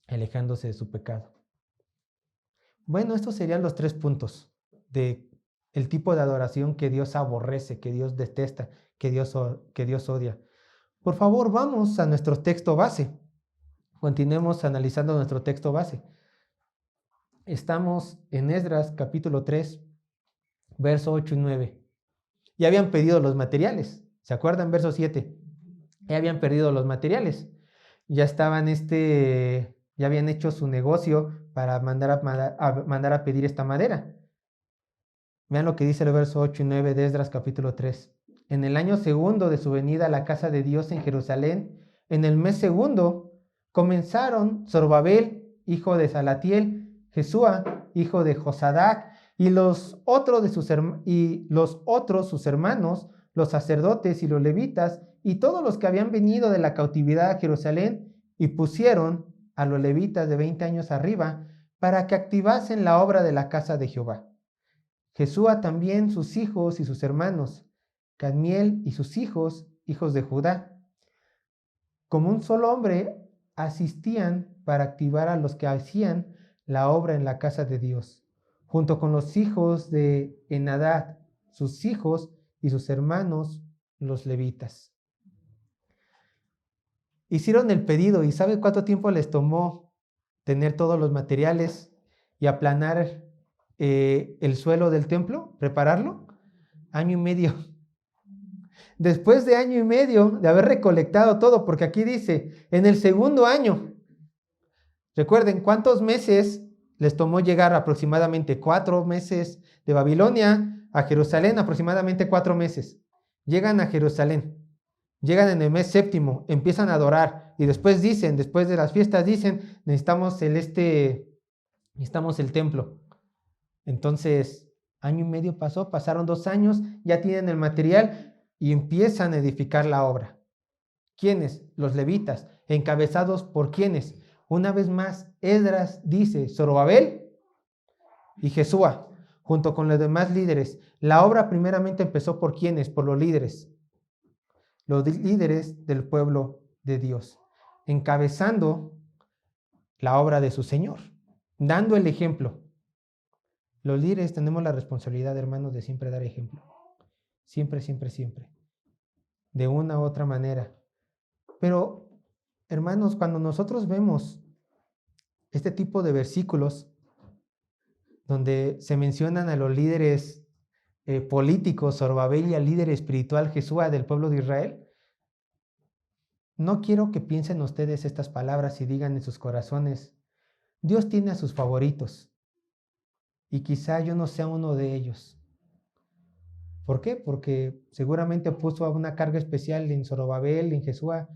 A: alejándose de su pecado. Bueno, estos serían los 3 puntos de el tipo de adoración que Dios aborrece, que Dios detesta, que Dios odia. Por favor, vamos a nuestro texto base. Continuemos analizando nuestro texto base. Estamos en Esdras capítulo 3, verso 8 y 9. Ya habían pedido los materiales. ¿Se acuerdan? Verso 7. Ya habían perdido los materiales. Ya estaban ya habían hecho su negocio para mandar a pedir esta madera. Vean lo que dice el verso 8 y 9 de Esdras capítulo 3. En el año segundo de su venida a la casa de Dios en Jerusalén, en el mes segundo, comenzaron Zorobabel, hijo de Salatiel, Jesúa, hijo de Josadac, y los otros sus hermanos, los sacerdotes y los levitas, y todos los que habían venido de la cautividad a Jerusalén, y pusieron a los levitas de 20 años arriba para que activasen la obra de la casa de Jehová. Jesúa también sus hijos y sus hermanos, Cadmiel y sus hijos, hijos de Judá. Como un solo hombre asistían para activar a los que hacían la obra en la casa de Dios, junto con los hijos de Enadad, sus hijos y sus hermanos, los levitas. Hicieron el pedido y ¿sabe cuánto tiempo les tomó tener todos los materiales y aplanar el suelo del templo, prepararlo? 1 año y medio. Después de 1 año y medio de haber recolectado todo, porque aquí dice, en el segundo año, recuerden cuántos meses les tomó llegar, aproximadamente 4 meses de Babilonia a Jerusalén, aproximadamente 4 meses. Llegan a Jerusalén, llegan en el mes séptimo, empiezan a adorar y después después de las fiestas necesitamos el templo. Entonces Año y medio pasó, pasaron 2 años, ya tienen el material y empiezan a edificar la obra. ¿Quiénes? Los levitas, encabezados por ¿quiénes? Una vez más, Esdras dice, Zorobabel y Jesúa, junto con los demás líderes. La obra primeramente empezó por ¿quiénes? Por los líderes del pueblo de Dios, encabezando la obra de su Señor, dando el ejemplo. Los líderes tenemos la responsabilidad, hermanos, de siempre dar ejemplo. Siempre, siempre, siempre. De una u otra manera. Pero, hermanos, cuando nosotros vemos este tipo de versículos donde se mencionan a los líderes políticos, Zorobabel, y al líder espiritual Jesúa del pueblo de Israel, no quiero que piensen ustedes estas palabras y digan en sus corazones, Dios tiene a sus favoritos y quizá yo no sea uno de ellos. ¿Por qué? Porque seguramente puso una carga especial en Zorobabel, en Jesúa,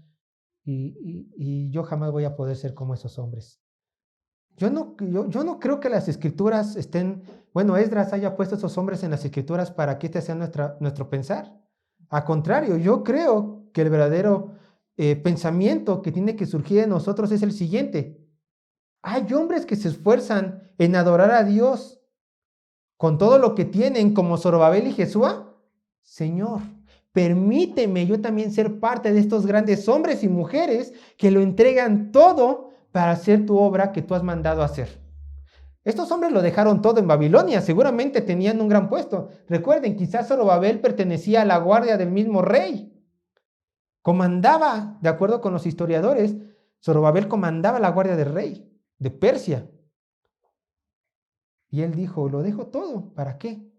A: y yo jamás voy a poder ser como esos hombres. Yo no creo que las escrituras Esdras haya puesto a esos hombres en las escrituras para que este sea nuestro pensar. Al contrario, yo creo que el verdadero pensamiento que tiene que surgir de nosotros es el siguiente. Hay hombres que se esfuerzan en adorar a Dios con todo lo que tienen, como Zorobabel y Jesúa. Señor, permíteme yo también ser parte de estos grandes hombres y mujeres que lo entregan todo para hacer tu obra que tú has mandado hacer. Estos hombres lo dejaron todo en Babilonia, seguramente tenían un gran puesto. Recuerden, quizás Zorobabel pertenecía a la guardia del mismo rey. Comandaba, de acuerdo con los historiadores, Zorobabel comandaba la guardia del rey de Persia. Y él dijo, lo dejo todo, ¿para qué?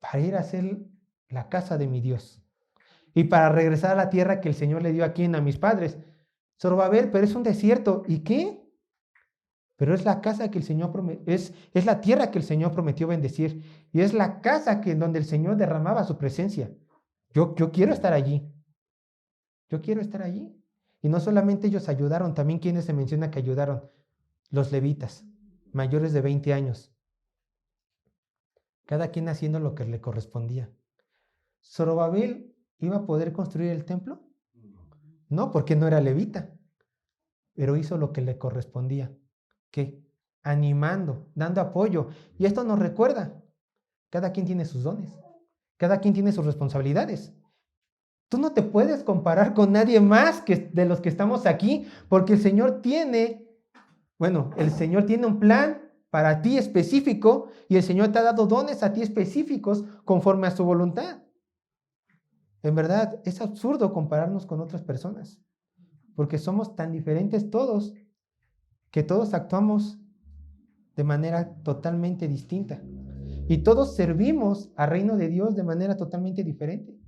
A: Para ir a hacer la casa de mi Dios. Y para regresar a la tierra que el Señor le dio a mis padres. Zorobabel, pero es un desierto. ¿Y qué? Pero es la casa que el Señor es la tierra que el Señor prometió bendecir. Y es la casa donde el Señor derramaba su presencia. Yo quiero estar allí. Yo quiero estar allí. Y no solamente ellos ayudaron, también quienes se menciona que ayudaron. Los levitas, mayores de 20 años. Cada quien haciendo lo que le correspondía. ¿Zorobabel iba a poder construir el templo? No, porque no era levita. Pero hizo lo que le correspondía. ¿Qué? Animando, dando apoyo. Y esto nos recuerda, cada quien tiene sus dones, cada quien tiene sus responsabilidades. Tú no te puedes comparar con nadie más que de los que estamos aquí, porque el Señor tiene un plan para ti específico y el Señor te ha dado dones a ti específicos conforme a su voluntad. En verdad, es absurdo compararnos con otras personas, porque somos tan diferentes todos, que todos actuamos de manera totalmente distinta. Y todos servimos al reino de Dios de manera totalmente diferente.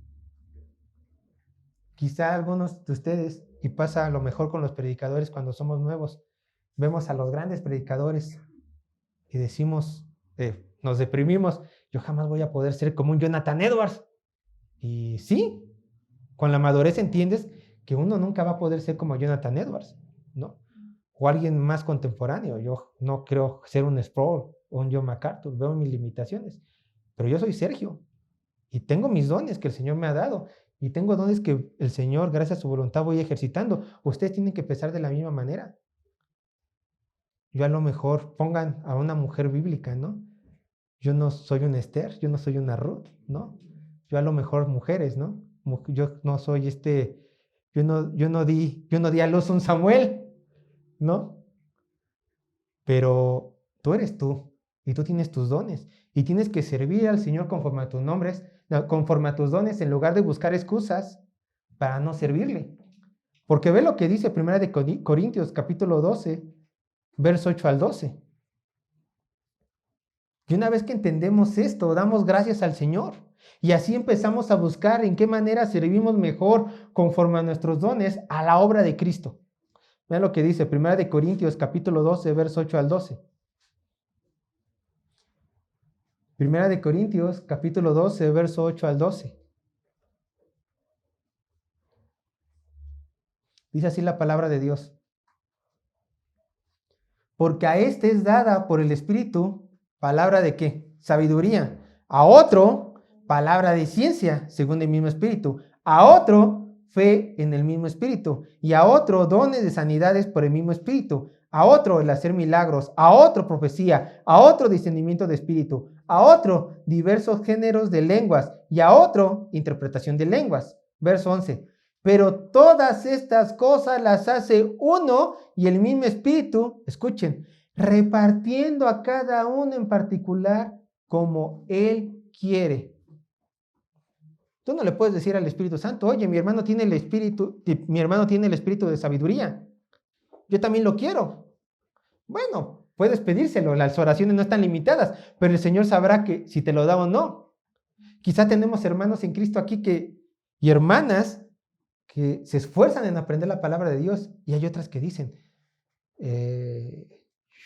A: Quizá algunos de ustedes, y pasa a lo mejor con los predicadores cuando somos nuevos, vemos a los grandes predicadores y decimos, nos deprimimos, yo jamás voy a poder ser como un Jonathan Edwards. Y sí, con la madurez entiendes que uno nunca va a poder ser como Jonathan Edwards, ¿no? O alguien más contemporáneo. Yo no creo ser un Sproul o un John MacArthur, veo mis limitaciones, pero yo soy Sergio y tengo mis dones que el Señor me ha dado y tengo dones que el Señor, gracias a su voluntad, voy ejercitando. Ustedes tienen que pensar de la misma manera. Yo a lo mejor pongan a una mujer bíblica, ¿no? Yo no soy una Esther, yo no soy una Ruth, ¿no? Yo a lo mejor mujeres, ¿no? Yo no soy yo no di a luz un Samuel, ¿no? Pero tú eres tú y tú tienes tus dones y tienes que servir al Señor conforme a conforme a tus dones, en lugar de buscar excusas para no servirle. Porque ve lo que dice 1 de Corintios capítulo 12, verso 8 al 12. Y una vez que entendemos esto, damos gracias al Señor. Y así empezamos a buscar en qué manera servimos mejor conforme a nuestros dones a la obra de Cristo. Vean lo que dice 1 de Corintios capítulo 12, verso 8 al 12. 1 de Corintios capítulo 12, verso 8 al 12. Dice así la palabra de Dios. Porque a este es dada por el Espíritu, palabra de qué? Sabiduría, a otro palabra de ciencia, según el mismo Espíritu, a otro fe en el mismo Espíritu, y a otro dones de sanidades por el mismo Espíritu, a otro el hacer milagros, a otro profecía, a otro discernimiento de espíritu, a otro diversos géneros de lenguas, y a otro interpretación de lenguas. Verso 11. Pero todas estas cosas las hace uno y el mismo Espíritu, escuchen, repartiendo a cada uno en particular como Él quiere. Tú no le puedes decir al Espíritu Santo, oye, mi hermano tiene el espíritu de sabiduría. Yo también lo quiero. Bueno, puedes pedírselo, las oraciones no están limitadas, pero el Señor sabrá que si te lo da o no. Quizá tenemos hermanos en Cristo aquí y hermanas que se esfuerzan en aprender la palabra de Dios, y hay otras que dicen,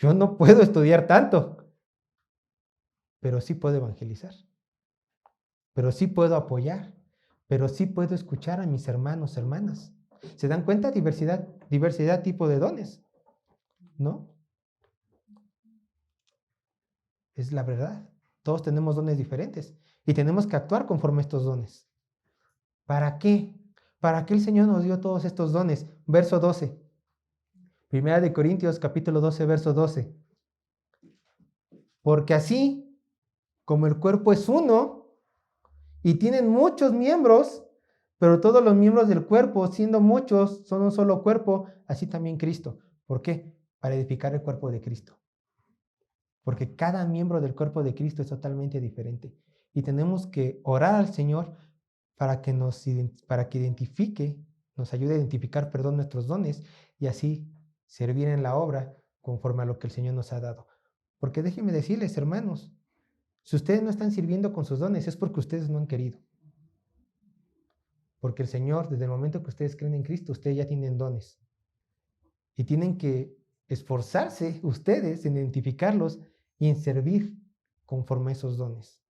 A: yo no puedo estudiar tanto, pero sí puedo evangelizar, pero sí puedo apoyar, pero sí puedo escuchar a mis hermanos, hermanas. ¿Se dan cuenta? Diversidad tipo de dones, ¿no? Es la verdad. Todos tenemos dones diferentes y tenemos que actuar conforme a estos dones. ¿Para qué? ¿Para qué el Señor nos dio todos estos dones? Verso 12. Primera de Corintios, capítulo 12, verso 12. Porque así como el cuerpo es uno y tienen muchos miembros, pero todos los miembros del cuerpo, siendo muchos, son un solo cuerpo, así también Cristo. ¿Por qué? Para edificar el cuerpo de Cristo. Porque cada miembro del cuerpo de Cristo es totalmente diferente. Y tenemos que orar al Señor para que identifique, nos ayude a identificar, nuestros dones y así servir en la obra conforme a lo que el Señor nos ha dado. Porque déjenme decirles, hermanos, si ustedes no están sirviendo con sus dones es porque ustedes no han querido. Porque el Señor, desde el momento que ustedes creen en Cristo, ustedes ya tienen dones. Y tienen que esforzarse ustedes en identificarlos y en servir conforme a esos dones.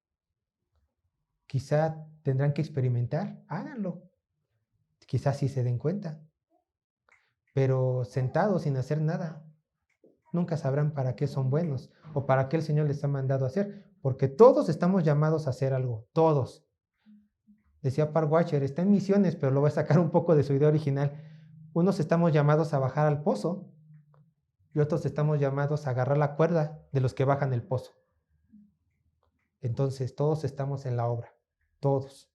A: Quizá tendrán que experimentar, háganlo. Quizás sí se den cuenta. Pero sentados sin hacer nada, nunca sabrán para qué son buenos o para qué el Señor les ha mandado a hacer. Porque todos estamos llamados a hacer algo, todos. Decía Park Watcher, está en misiones, pero lo voy a sacar un poco de su idea original. Unos estamos llamados a bajar al pozo y otros estamos llamados a agarrar la cuerda de los que bajan el pozo. Entonces, todos estamos en la obra, todos.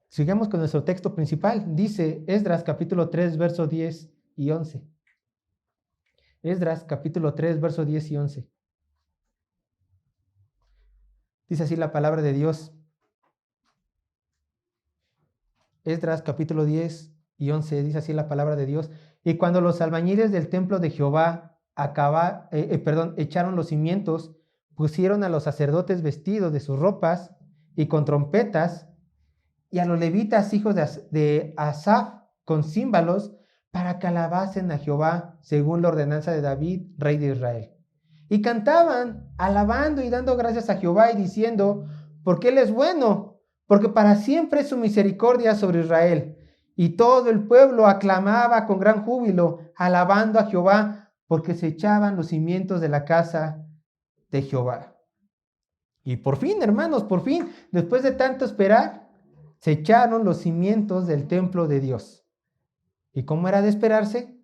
A: Sigamos con nuestro texto principal. Dice Esdras capítulo 3, versos 10 y 11. Esdras capítulo 3, versos 10 y 11. Dice así la palabra de Dios. Esdras capítulo 10 y 11, dice así la palabra de Dios. Y cuando los albañiles del templo de Jehová echaron los cimientos, pusieron a los sacerdotes vestidos de sus ropas y con trompetas, y a los levitas hijos de Asaf con címbalos, para que alabasen a Jehová según la ordenanza de David, rey de Israel. Y cantaban, alabando y dando gracias a Jehová y diciendo, porque Él es bueno, porque para siempre es su misericordia sobre Israel. Y todo el pueblo aclamaba con gran júbilo, alabando a Jehová, porque se echaban los cimientos de la casa de Jehová. Y por fin, hermanos, por fin, después de tanto esperar, se echaron los cimientos del templo de Dios. ¿Y cómo era de esperarse?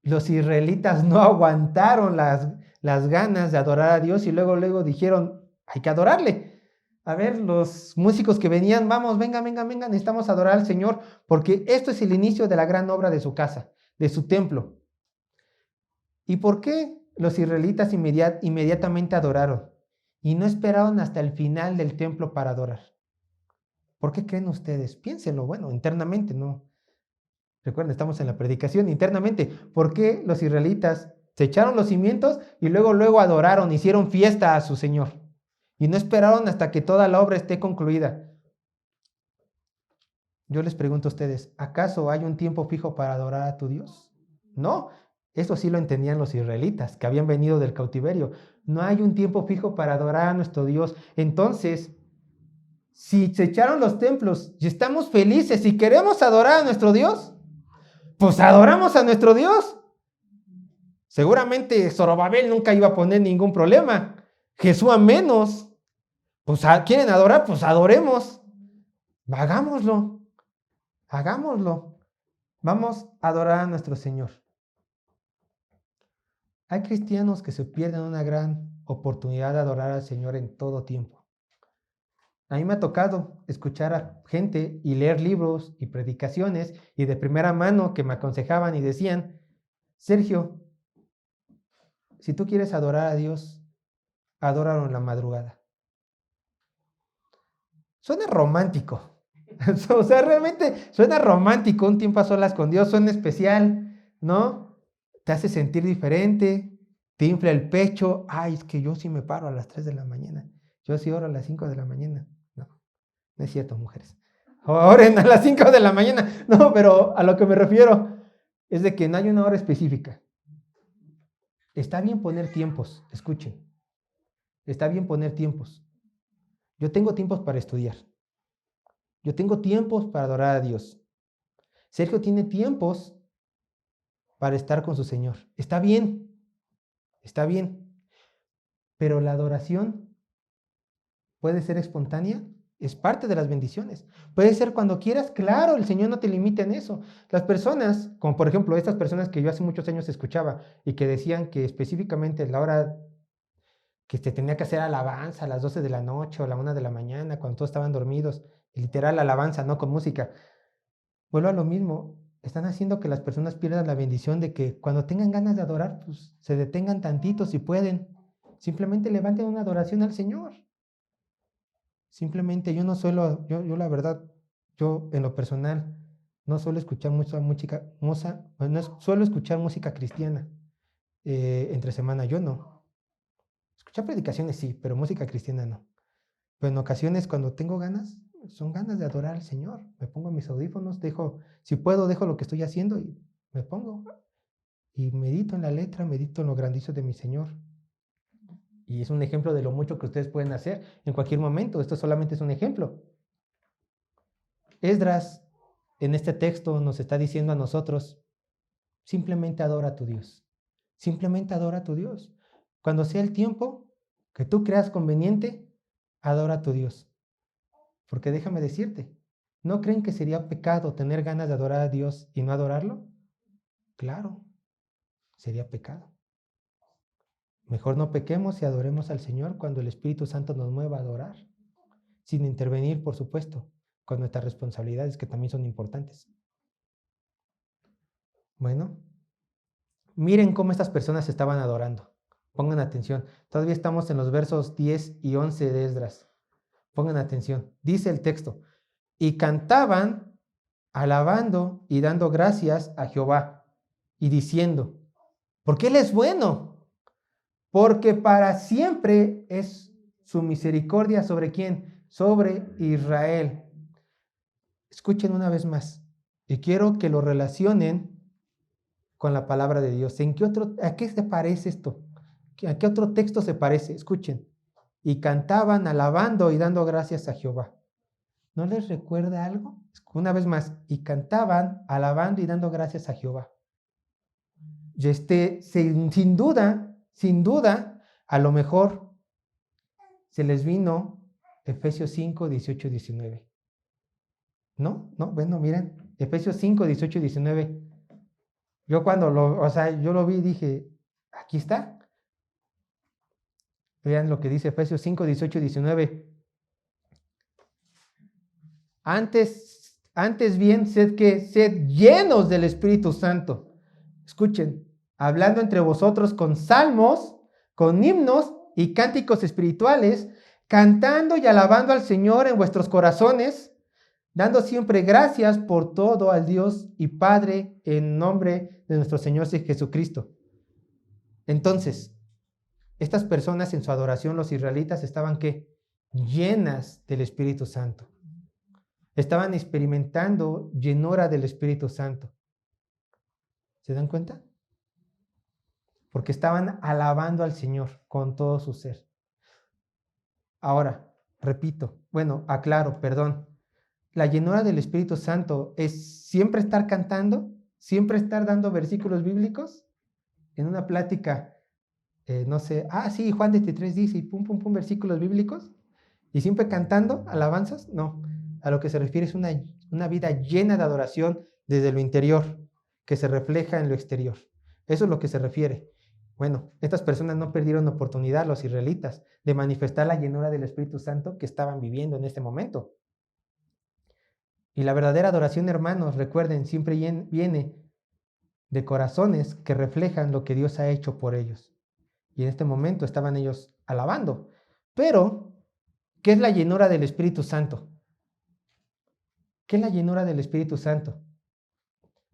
A: Los israelitas no aguantaron las ganas de adorar a Dios y luego dijeron, hay que adorarle. A ver, los músicos que venían, vamos, venga, necesitamos adorar al Señor, porque esto es el inicio de la gran obra de su casa, de su templo. ¿Y por qué los israelitas inmediatamente adoraron y no esperaron hasta el final del templo para adorar? ¿Por qué creen ustedes? Piénsenlo, bueno, internamente, ¿no? Recuerden, estamos en la predicación, internamente. ¿Por qué los israelitas se echaron los cimientos y luego adoraron, hicieron fiesta a su Señor? Y no esperaron hasta que toda la obra esté concluida. Yo les pregunto a ustedes, ¿acaso hay un tiempo fijo para adorar a tu Dios? No, eso sí lo entendían los israelitas, que habían venido del cautiverio. No hay un tiempo fijo para adorar a nuestro Dios. Entonces, si se echaron los templos y estamos felices y queremos adorar a nuestro Dios, pues adoramos a nuestro Dios. Seguramente Zorobabel nunca iba a poner ningún problema. Jesús menos. Pues quieren adorar, pues adoremos. Hagámoslo. Hagámoslo. Vamos a adorar a nuestro Señor. Hay cristianos que se pierden una gran oportunidad de adorar al Señor en todo tiempo. A mí me ha tocado escuchar a gente y leer libros y predicaciones y de primera mano que me aconsejaban y decían, Sergio, si tú quieres adorar a Dios, adóralo en la madrugada. Suena romántico. O sea, realmente suena romántico, un tiempo a solas con Dios, suena especial, ¿no? Te hace sentir diferente, te infla el pecho. Ay, es que yo sí me paro a las 3 de la mañana. Yo sí oro a las 5 de la mañana. No, no es cierto, mujeres. Oren a las 5 de la mañana. No, pero a lo que me refiero es de que no hay una hora específica. Está bien poner tiempos, escuchen. Está bien poner tiempos. Yo tengo tiempos para estudiar. Yo tengo tiempos para adorar a Dios. Sergio tiene tiempos para estar con su Señor. Está bien. Pero la adoración puede ser espontánea, es parte de las bendiciones. Puede ser cuando quieras, claro, el Señor no te limita en eso. Las personas, como por ejemplo estas personas que yo hace muchos años escuchaba y que decían que específicamente la hora que se tenía que hacer alabanza a las 12 de la noche o a la 1 de la mañana, cuando todos estaban dormidos, literal alabanza, no con música. Vuelvo a lo mismo, están haciendo que las personas pierdan la bendición de que cuando tengan ganas de adorar, pues se detengan tantito si pueden. Simplemente levanten una adoración al Señor. Simplemente yo no suelo, yo la verdad, yo en lo personal, no suelo escuchar mucha música, no suelo escuchar música cristiana entre semana, yo no. Escuchar predicaciones sí, pero música cristiana no. Pero en ocasiones cuando tengo ganas, son ganas de adorar al Señor. Me pongo mis audífonos, si puedo, dejo lo que estoy haciendo y me pongo. Y medito en la letra, medito en lo grandioso de mi Señor. Y es un ejemplo de lo mucho que ustedes pueden hacer en cualquier momento. Esto solamente es un ejemplo. Esdras, en este texto, nos está diciendo a nosotros, simplemente adora a tu Dios. Simplemente adora a tu Dios. Cuando sea el tiempo que tú creas conveniente, adora a tu Dios. Porque déjame decirte, ¿no creen que sería pecado tener ganas de adorar a Dios y no adorarlo? Claro, sería pecado. Mejor no pequemos y adoremos al Señor cuando el Espíritu Santo nos mueva a adorar, sin intervenir, por supuesto, con nuestras responsabilidades que también son importantes. Bueno, miren cómo estas personas estaban adorando. Pongan atención. Todavía estamos en los versos 10 y 11 de Esdras. Pongan atención. Dice el texto, y cantaban, alabando y dando gracias a Jehová, y diciendo, porque Él es bueno, porque para siempre es su misericordia sobre ¿quién? Sobre Israel. Escuchen una vez más, y quiero que lo relacionen con la palabra de Dios. ¿A qué se parece esto? ¿A qué otro texto se parece? Escuchen. Y cantaban alabando y dando gracias a Jehová. ¿No les recuerda algo? Una vez más, y cantaban alabando y dando gracias a Jehová. Y sin duda, a lo mejor se les vino Efesios 5, 18 y 19. ¿No? Bueno, miren, Efesios 5, 18 y 19. Yo cuando yo lo vi dije, aquí está. Vean lo que dice Efesios 5, 18 y 19. Antes bien, sed llenos del Espíritu Santo. Escuchen, hablando entre vosotros con salmos, con himnos y cánticos espirituales, cantando y alabando al Señor en vuestros corazones, dando siempre gracias por todo al Dios y Padre en nombre de nuestro Señor Jesucristo. Entonces, estas personas en su adoración, los israelitas, estaban ¿qué? Llenas del Espíritu Santo. Estaban experimentando llenura del Espíritu Santo. ¿Se dan cuenta? Porque estaban alabando al Señor con todo su ser. Ahora, aclaro, perdón. La llenura del Espíritu Santo es siempre estar cantando, siempre estar dando versículos bíblicos. en una plática, no sé, sí, Juan 23 dice, y pum, pum, pum, versículos bíblicos, y siempre cantando alabanzas? No, a lo que se refiere es una vida llena de adoración desde lo interior, que se refleja en lo exterior. Eso es lo que se refiere. Bueno, estas personas no perdieron oportunidad, los israelitas, de manifestar la llenura del Espíritu Santo que estaban viviendo en este momento. Y la verdadera adoración, hermanos, recuerden, siempre viene de corazones que reflejan lo que Dios ha hecho por ellos. Y en este momento estaban ellos alabando. Pero, ¿qué es la llenura del Espíritu Santo? ¿Qué es la llenura del Espíritu Santo?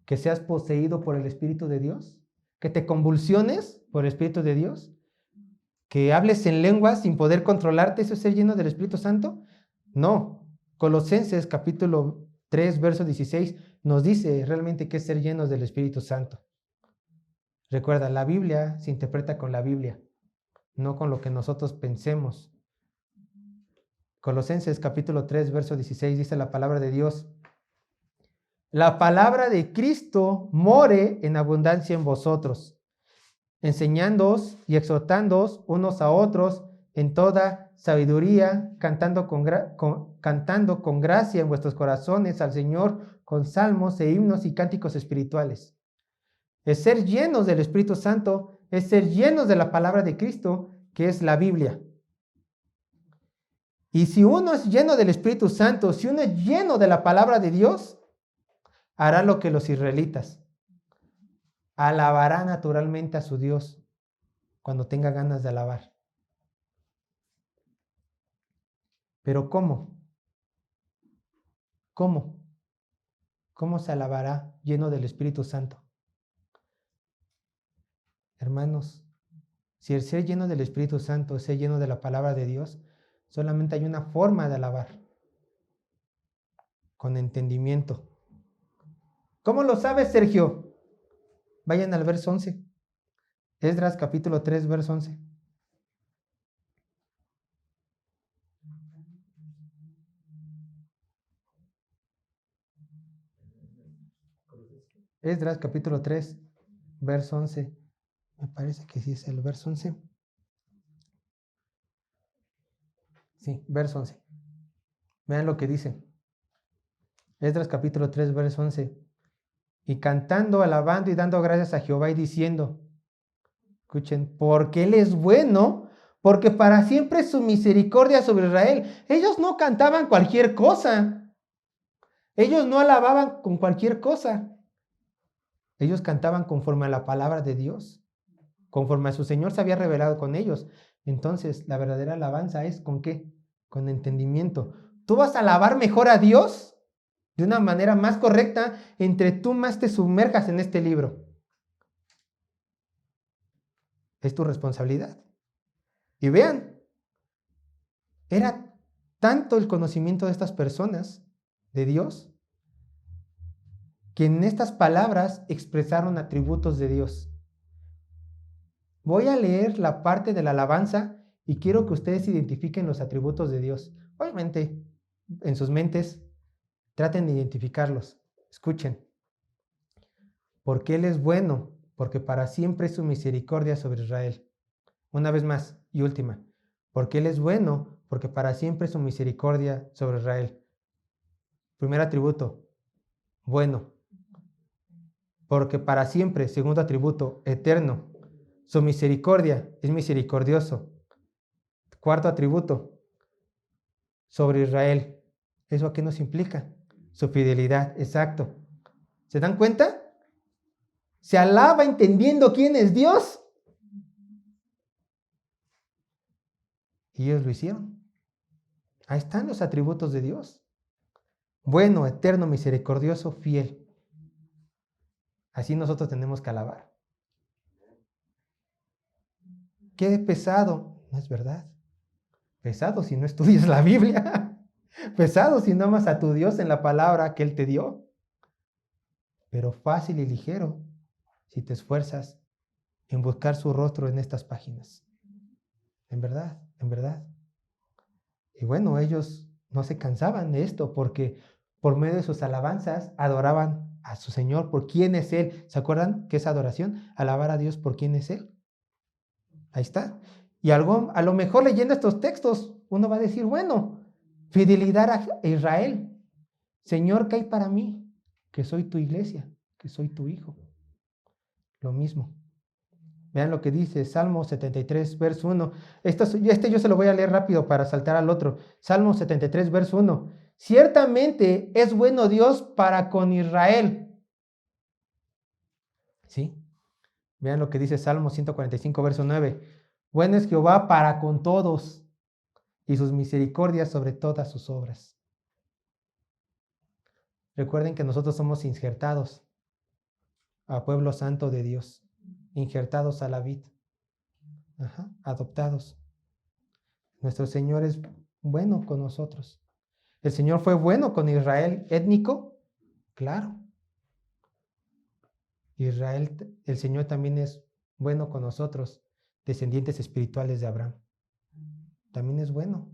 A: ¿Que seas poseído por el Espíritu de Dios? ¿Que te convulsiones por el Espíritu de Dios? ¿Que hables en lenguas sin poder controlarte? ¿Eso es ser lleno del Espíritu Santo? No. Colosenses capítulo 3, verso 16 nos dice realmente qué es ser llenos del Espíritu Santo. Recuerda, la Biblia se interpreta con la Biblia, no con lo que nosotros pensemos. Colosenses capítulo 3, verso 16 dice la palabra de Dios: la palabra de Cristo more en abundancia en vosotros, enseñándoos y exhortándoos unos a otros en toda sabiduría, cantando con gracia en vuestros corazones al Señor con salmos e himnos y cánticos espirituales. Es ser llenos del Espíritu Santo, es ser llenos de la palabra de Cristo, que es la Biblia. Y si uno es lleno del Espíritu Santo, si uno es lleno de la palabra de Dios, hará lo que los israelitas. Alabará naturalmente a su Dios cuando tenga ganas de alabar. Pero ¿cómo? ¿Cómo? ¿Cómo se alabará lleno del Espíritu Santo? Hermanos, si el ser lleno del Espíritu Santo es ser lleno de la palabra de Dios, solamente hay una forma de alabar: con entendimiento. ¿Cómo lo sabes, Sergio? Vayan al verso 11. Esdras capítulo 3, verso 11. Esdras capítulo 3, verso 11. Me parece que sí es el verso 11. Sí, verso 11. Vean lo que dice. Esdras capítulo 3, verso 11. Y cantando, alabando y dando gracias a Jehová y diciendo, escuchen, porque Él es bueno, porque para siempre es su misericordia sobre Israel. Ellos no cantaban cualquier cosa. Ellos no alababan con cualquier cosa. Ellos cantaban conforme a la palabra de Dios, conforme a su Señor se había revelado con ellos. Entonces, la verdadera alabanza es ¿con qué? Con entendimiento. ¿Tú vas a alabar mejor a Dios de una manera más correcta entre tú más te sumerjas en este libro? Es tu responsabilidad. Y vean, era tanto el conocimiento de estas personas, de Dios, que en estas palabras expresaron atributos de Dios. Voy a leer la parte de la alabanza y quiero que ustedes identifiquen los atributos de Dios. Obviamente, en sus mentes, traten de identificarlos. Escuchen. Porque Él es bueno, porque para siempre es su misericordia sobre Israel. Una vez más y última. Porque Él es bueno, porque para siempre es su misericordia sobre Israel. Primer atributo, bueno. Porque para siempre, segundo atributo, eterno. Su misericordia es misericordioso. Cuarto atributo, sobre Israel. ¿Eso a qué nos implica? Su fidelidad, exacto. ¿Se dan cuenta? Se alaba entendiendo quién es Dios. Y ellos lo hicieron. Ahí están los atributos de Dios. Bueno, eterno, misericordioso, fiel. Así nosotros tenemos que alabar. Qué pesado. No es verdad. Pesado si no estudias la Biblia. Pesado si no amas a tu Dios en la palabra que Él te dio. Pero fácil y ligero si te esfuerzas en buscar su rostro en estas páginas. En verdad, en verdad. Y bueno, ellos no se cansaban de esto porque por medio de sus alabanzas adoraban a su Señor por quién es Él. ¿Se acuerdan qué es adoración? Alabar a Dios por quién es Él. Ahí está. Y algo, a lo mejor leyendo estos textos, uno va a decir, bueno, fidelidad a Israel. Señor, ¿qué hay para mí? Que soy tu iglesia, que soy tu hijo. Lo mismo. Vean lo que dice Salmo 73, verso 1. Este yo se lo voy a leer rápido para saltar al otro. Salmo 73, verso 1. Ciertamente es bueno Dios para con Israel. ¿Sí? Vean lo que dice Salmo 145, verso 9. Bueno es Jehová para con todos y sus misericordias sobre todas sus obras. Recuerden que nosotros somos injertados a pueblo santo de Dios, injertados a la vid, adoptados. Nuestro Señor es bueno con nosotros. ¿El Señor fue bueno con Israel étnico? Claro. Israel, el Señor también es bueno con nosotros, descendientes espirituales de Abraham. También es bueno,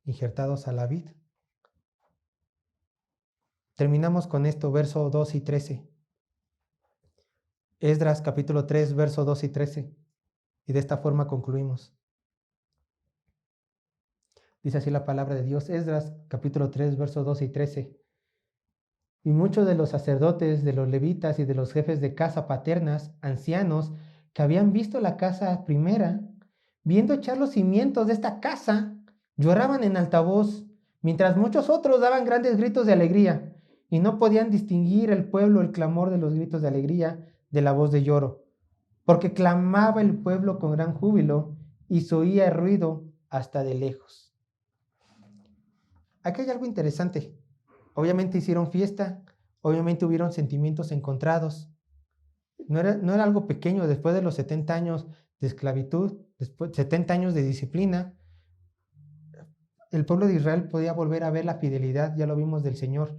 A: injertados a la vid. Terminamos con esto, verso 2 y 13. Esdras capítulo 3, verso 2 y 13. Y de esta forma concluimos. Dice así la palabra de Dios, Esdras capítulo 3, verso 2 y 13. Y muchos de los sacerdotes, de los levitas y de los jefes de casa paternas, ancianos, que habían visto la casa primera, viendo echar los cimientos de esta casa, lloraban en alta voz, mientras muchos otros daban grandes gritos de alegría, y no podían distinguir el pueblo el clamor de los gritos de alegría de la voz de lloro, porque clamaba el pueblo con gran júbilo, y se oía el ruido hasta de lejos. Aquí hay algo interesante. Obviamente hicieron fiesta, obviamente hubieron sentimientos encontrados. No era algo pequeño. Después de los 70 años de esclavitud, después 70 años de disciplina, el pueblo de Israel podía volver a ver la fidelidad, ya lo vimos, del Señor,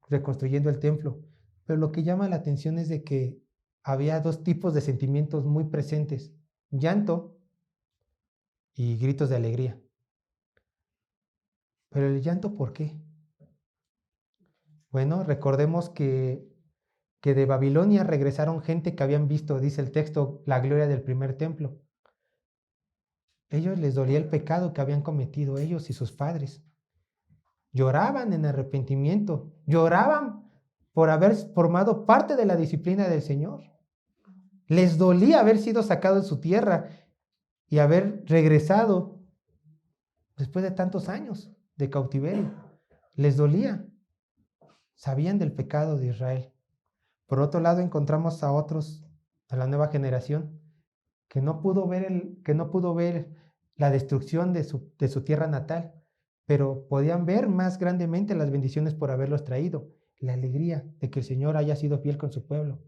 A: reconstruyendo el templo. Pero lo que llama la atención es de que había dos tipos de sentimientos muy presentes: llanto y gritos de alegría. Pero el llanto, ¿por qué? Bueno, recordemos que de Babilonia regresaron gente que habían visto, dice el texto, la gloria del primer templo. Ellos les dolía el pecado que habían cometido ellos y sus padres. Lloraban en arrepentimiento, lloraban por haber formado parte de la disciplina del Señor. Les dolía haber sido sacados de su tierra y haber regresado después de tantos años de cautiverio. Les dolía. Sabían del pecado de Israel. Por otro lado, encontramos a otros, a la nueva generación, que no pudo ver la destrucción de su tierra natal, pero podían ver más grandemente las bendiciones por haberlos traído, la alegría de que el Señor haya sido fiel con su pueblo.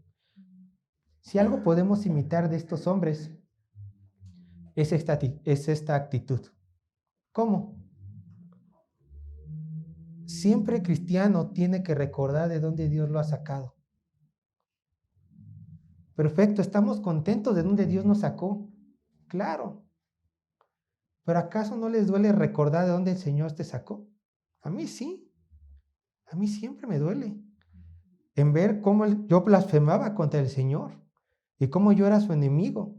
A: Si algo podemos imitar de estos hombres, es esta actitud. ¿Cómo? Siempre cristiano tiene que recordar de dónde Dios lo ha sacado. Perfecto, estamos contentos de dónde Dios nos sacó. Claro. ¿Pero acaso no les duele recordar de dónde el Señor te sacó? A mí sí. A mí siempre me duele. En ver cómo yo blasfemaba contra el Señor y cómo yo era su enemigo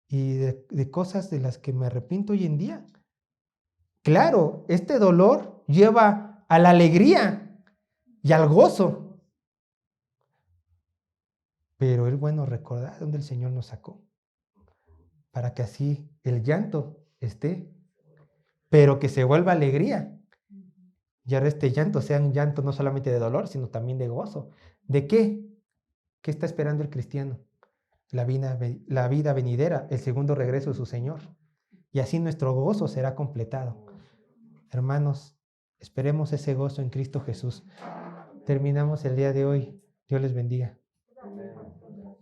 A: y de cosas de las que me arrepiento hoy en día. Claro, este dolor lleva a la alegría y al gozo. Pero es bueno recordar de dónde el Señor nos sacó, para que así el llanto esté, pero que se vuelva alegría. Y ahora este llanto sea un llanto no solamente de dolor, sino también de gozo. ¿De qué? ¿Qué está esperando el cristiano? La vida venidera, el segundo regreso de su Señor. Y así nuestro gozo será completado. Hermanos, esperemos ese gozo en Cristo Jesús. Terminamos el día de hoy. Dios les bendiga.